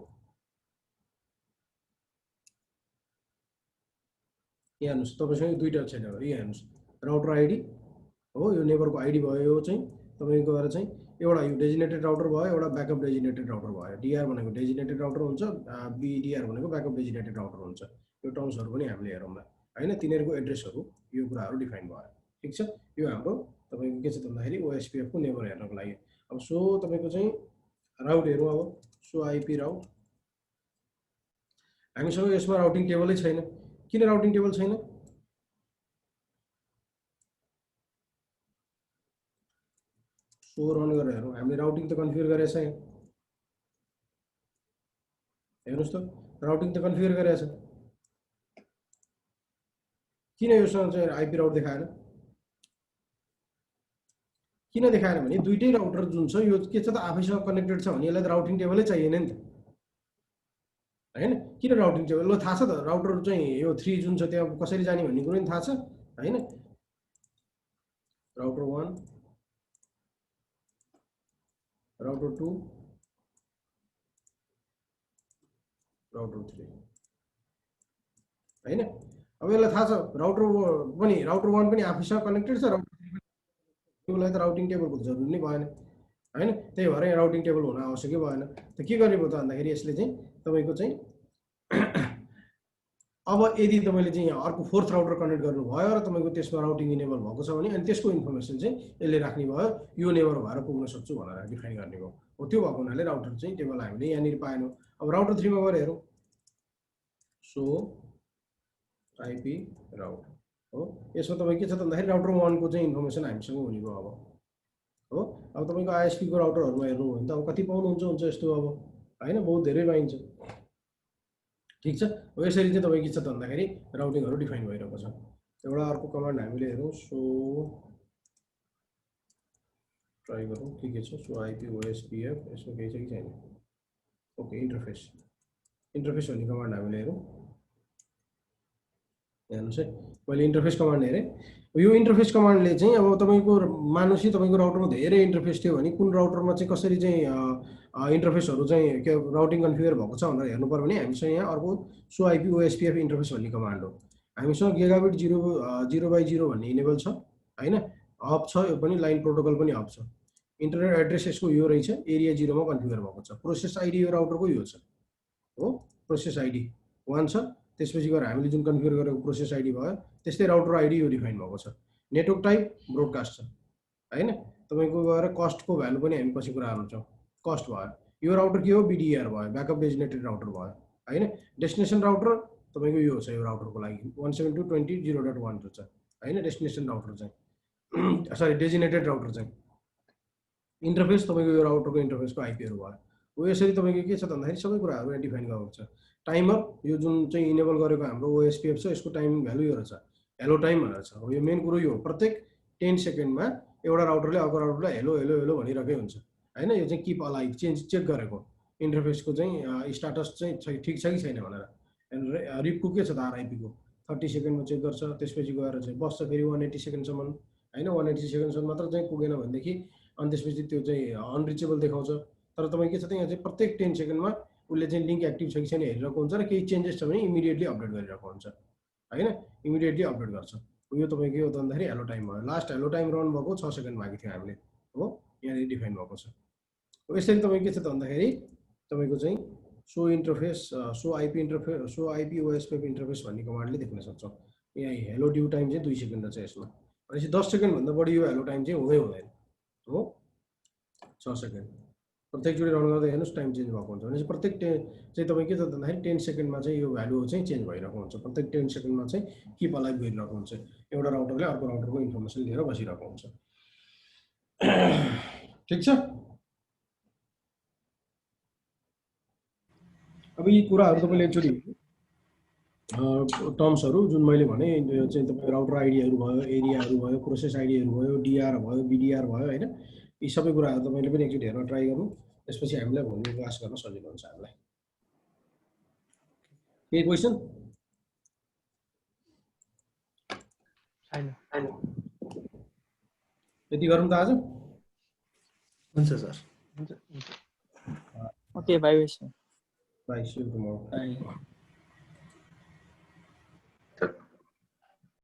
यहाँ हेर्नुहोस् तपाईँसँग दुईटा छ नेबर। यहाँ हेर्नुहोस् राउटर आइडी हो, यो नेबरको आइडी भयो, यो चाहिँ तपाईँको गएर चाहिँ एउटा यो डेजिनेटेड राउटर भयो, एउटा ब्याकअप डेजिनेटेड राउटर भयो। डिआर भनेको डेजिनेटेड राउटर हुन्छ, बिडिआर भनेको ब्याकअप डेजिनेटेड राउटर हुन्छ। यो टर्म्सहरू पनि हामीले हेरौँला हैन। तिनीहरूको एड्रेसहरू यो कुराहरू डिफाइन भयो ठिक छ। यो हाम्रो तपाईँको के छ भन्दाखेरि ओएसपीएफको नेबर हेर्नको लागि। अब सो तपाईँको चाहिँ राउट हेरौँ अब सो आइपी राउट हामीसँग यसमा राउटिङ टेबलै छैन। किन राउटिङ टेबल छैन? सो रन गरेर हेरौँ हामीले राउटिङ त कन्फिगर गरेको छ यहाँ हेर्नुहोस् त राउटिङ त कन्फिगर गरेको छ। किन योसँग चाहिँ आइपी राउट देखाएन? किन देखाएन भने दुईटै राउटर जुन छ यो के छ त आफैसँग कनेक्टेड छ भने यसलाई त राउटिङ टेबलै चाहिएन नि त हैन। किन राउटिङ टेबल? ल थाहा छ त राउटर चाहिँ यो 3 जुन छ त्यहाँ कसरी जाने भन्ने कुरो नि थाहा छ हैन। राउटर 1 राउटर 2 राउटर 3 हैन। अब यसलाई थाहा छ राउटर 1 पनि आफैसँग कनेक्टेड छ, राउटर 3 पनि यसलाई त राउटिङ टेबलको जरुरी नै भएन हैन। त्यही भएर यहाँ राउटिङ टेबल हुन आवश्यकै भएन। त के गर्ने भयो त भन्दाखेरि यसले चाहिँ तपाईँको चाहिँ अब यदि तपाईँले चाहिँ यहाँ अर्को 4th राउटर कनेक्ट गर्नुभयो र तपाईँको त्यसमा राउटिङ इनेबल भएको छ भने अनि त्यसको इन्फर्मेसन चाहिँ यसले राख्ने भयो, यो नेबर भएर पुग्न सक्छु भनेर डिफाइन गर्ने भयो हो। त्यो भएको हुनाले राउटर चाहिँ टेबल हामीले यहाँनिर पाएनौँ। अब राउटर 3 मा गएर हेरौँ सो आइपी राउट हो। यसमा तपाईँ के छ भन्दाखेरि राउटर 1 को चाहिँ इन्फर्मेसन हामीसँग हुने भयो अब हो। अब तपाईँको आइएसपी को राउटरहरूमा हेर्नु हो भने त अब कति पाउनुहुन्छ यस्तो अब हैन, बहुत धेरै पाइन्छ ठिक छ। यसरी चाहिँ तपाईँ के छ भन्दाखेरि राउटिङहरू डिफाइन भइरहेको छ। एउटा अर्को कमान्ड हामीले हेरौँ सो ट्राई गरौँ के छ सो आइपी ओएसपीएफ यसमा केही छ कि छैन। ओके इन्टरफेस भन्ने कमान्ड हामीले हेरौँ हेर्नुहोस् है मैले इन्टरफेस कमान्ड हेरेँ। यो इन्टरफेस कमान्डले चाहिँ अब तपाईँको मानुसी तपाईँको राउटरमा धेरै इन्टरफेस थियो भने कुन राउटरमा चाहिँ कसरी चाहिँ इन्टरफेसहरू चाहिँ के राउटिङ कन्फिगर भएको छ भनेर हेर्नु पर्यो भने हामीसँग यहाँ अर्को सो आइपी ओएसपीएफ इन्टरफेस भन्ने कमान्ड हो। हामीसँग गिगाबिट 0/0 भन्ने इनेबल छ हैन, हब छ, यो पनि लाइन प्रोटोकल पनि हब छ। इन्टरनेट एड्रेस यसको यो रहेछ, एरिया 0 मा कन्फिगर भएको छ। प्रोसेस आइडी यो राउटरको यो छ हो, प्रोसेस आइडी 1 छ। त्यसपछि गएर हामीले जुन कन्फिगर गरेको प्रोसेस आइडी भयो त्यस्तै राउटर आइडी यो डिफाइन भएको छ। नेटवर्क टाइप ब्रोडकास्ट छ हैन। तपाईँको गएर कस्टको भ्यालु पनि हामी पछि कुरा गर्छौँ। कस्ट भयो, यो राउटर के हो बिडिआर भयो, ब्याकअप डेजिनेटेड राउटर भयो हैन। डेस्टिनेसन राउटर तपाईको यो छ यो राउटरको लागि 172.20.1 छ हैन डेस्टिनेसन राउटर चाहिँ सरी डेजिनेटेड राउटर चाहिँ इन्टरफेस तपाईको यो राउटरको इन्टरफेसको आइपीहरु भयो हो यसरी तपाईको के छ भन्दाखेरि सबै कुराहरु यहाँ डिफाइन गरेको छ टाइमर यो जुन चाहिँ इनेबल गरेको हाम्रो ओएसपीएफ छ यसको टाइम भ्यालु यो रहेछ हेलो टाइम भनेर छ हो यो मेन कुरो यो प्रत्येक 10 सेकेन्डमा एउटा राउटरले अर्को राउटरलाई हेलो हेलो हेलो भनिरहेकै हुन्छ हैन यो चाहिँ कीप अलाइभ चेक गरेको इन्टरफेसको चाहिँ स्ट्याटस चाहिँ ठीक छ कि छैन भनेर रिपको के छ त आरआइपी को 30 सेकेन्डमा चेक गर्छ त्यसपछि गएर चाहिँ बस्छ फेरि 180 सेकेन्डसम्म हैन 180 सेकेन्डसम्म मात्र चाहिँ पुगेन भनेदेखि अनि त्यसपछि त्यो चाहिँ अनरिचेबल देखाउँछ तर तपाईँ के छ त यहाँ चाहिँ प्रत्येक 10 सेकेन्डमा उसले चाहिँ लिङ्क एक्टिभ छ कि छैन हेरिरहेको हुन्छ र केही चेन्जेस छ भने इमिडिएटली अपडेट गरिरहेको हुन्छ हैन इमिडिएटली अपडेट गर्छ यो तपाईँको यो भन्दाखेरि हेलो टाइम भयो लास्ट हेलो टाइम रन भएको 6 सेकेन्ड मागेको थियो हामीले हो यहाँ डिफाइन भएको छ यसरी तपाईँ के छ त भन्दाखेरि तपाईको चाहिँ so interface so IP interface so IP OSPF interface भन्ने कमान्डले देख्न सक्छौँ यहाँ हेलो ड्यू टाइम चाहिँ 2 सेकेन्ड छ यसमा भनेपछि 10 सेकेन्ड भन्दा बढी यो हेलो टाइम चाहिँ हुँदैन हो 6 सेकेन्ड प्रत्येकचोटि रन गर्दा हेर्नुहोस् टाइम चेन्ज भएको हुन्छ भनेपछि प्रत्येक चाहिँ तपाईँ के छ भन्दाखेरि 10 सेकेन्डमा चाहिँ यो भ्यालु चाहिँ चेन्ज भइरहेको हुन्छ प्रत्येक 10 सेकेन्डमा चाहिँ किप अलाइभ गरिरहेको हुन्छ एउटा राउटरले अर्को राउटरको इन्फर्मेसन लिएर बसिरहेको हुन्छ ठिक छ अब यी कुराहरू तपाईँले एकचोटि टर्म्सहरू जुन मैले भने चाहिँ तपाईँ राउटर आइडीहरू भयो एरियाहरू भयो प्रोसेस आइडीहरू भयो डिआर भयो बिडिआर भयो हैन यी सबै कुराहरू तपाईँले पनि एकचोटि हेर्न ट्राई गर्नु त्यसपछि हामीलाई भोलि क्लास गर्न सजिलो हुन्छ हामीलाई केही क्वेसन छैन यति गरौँ त आज हुन्छ sir okay bye bye see you tomorrow by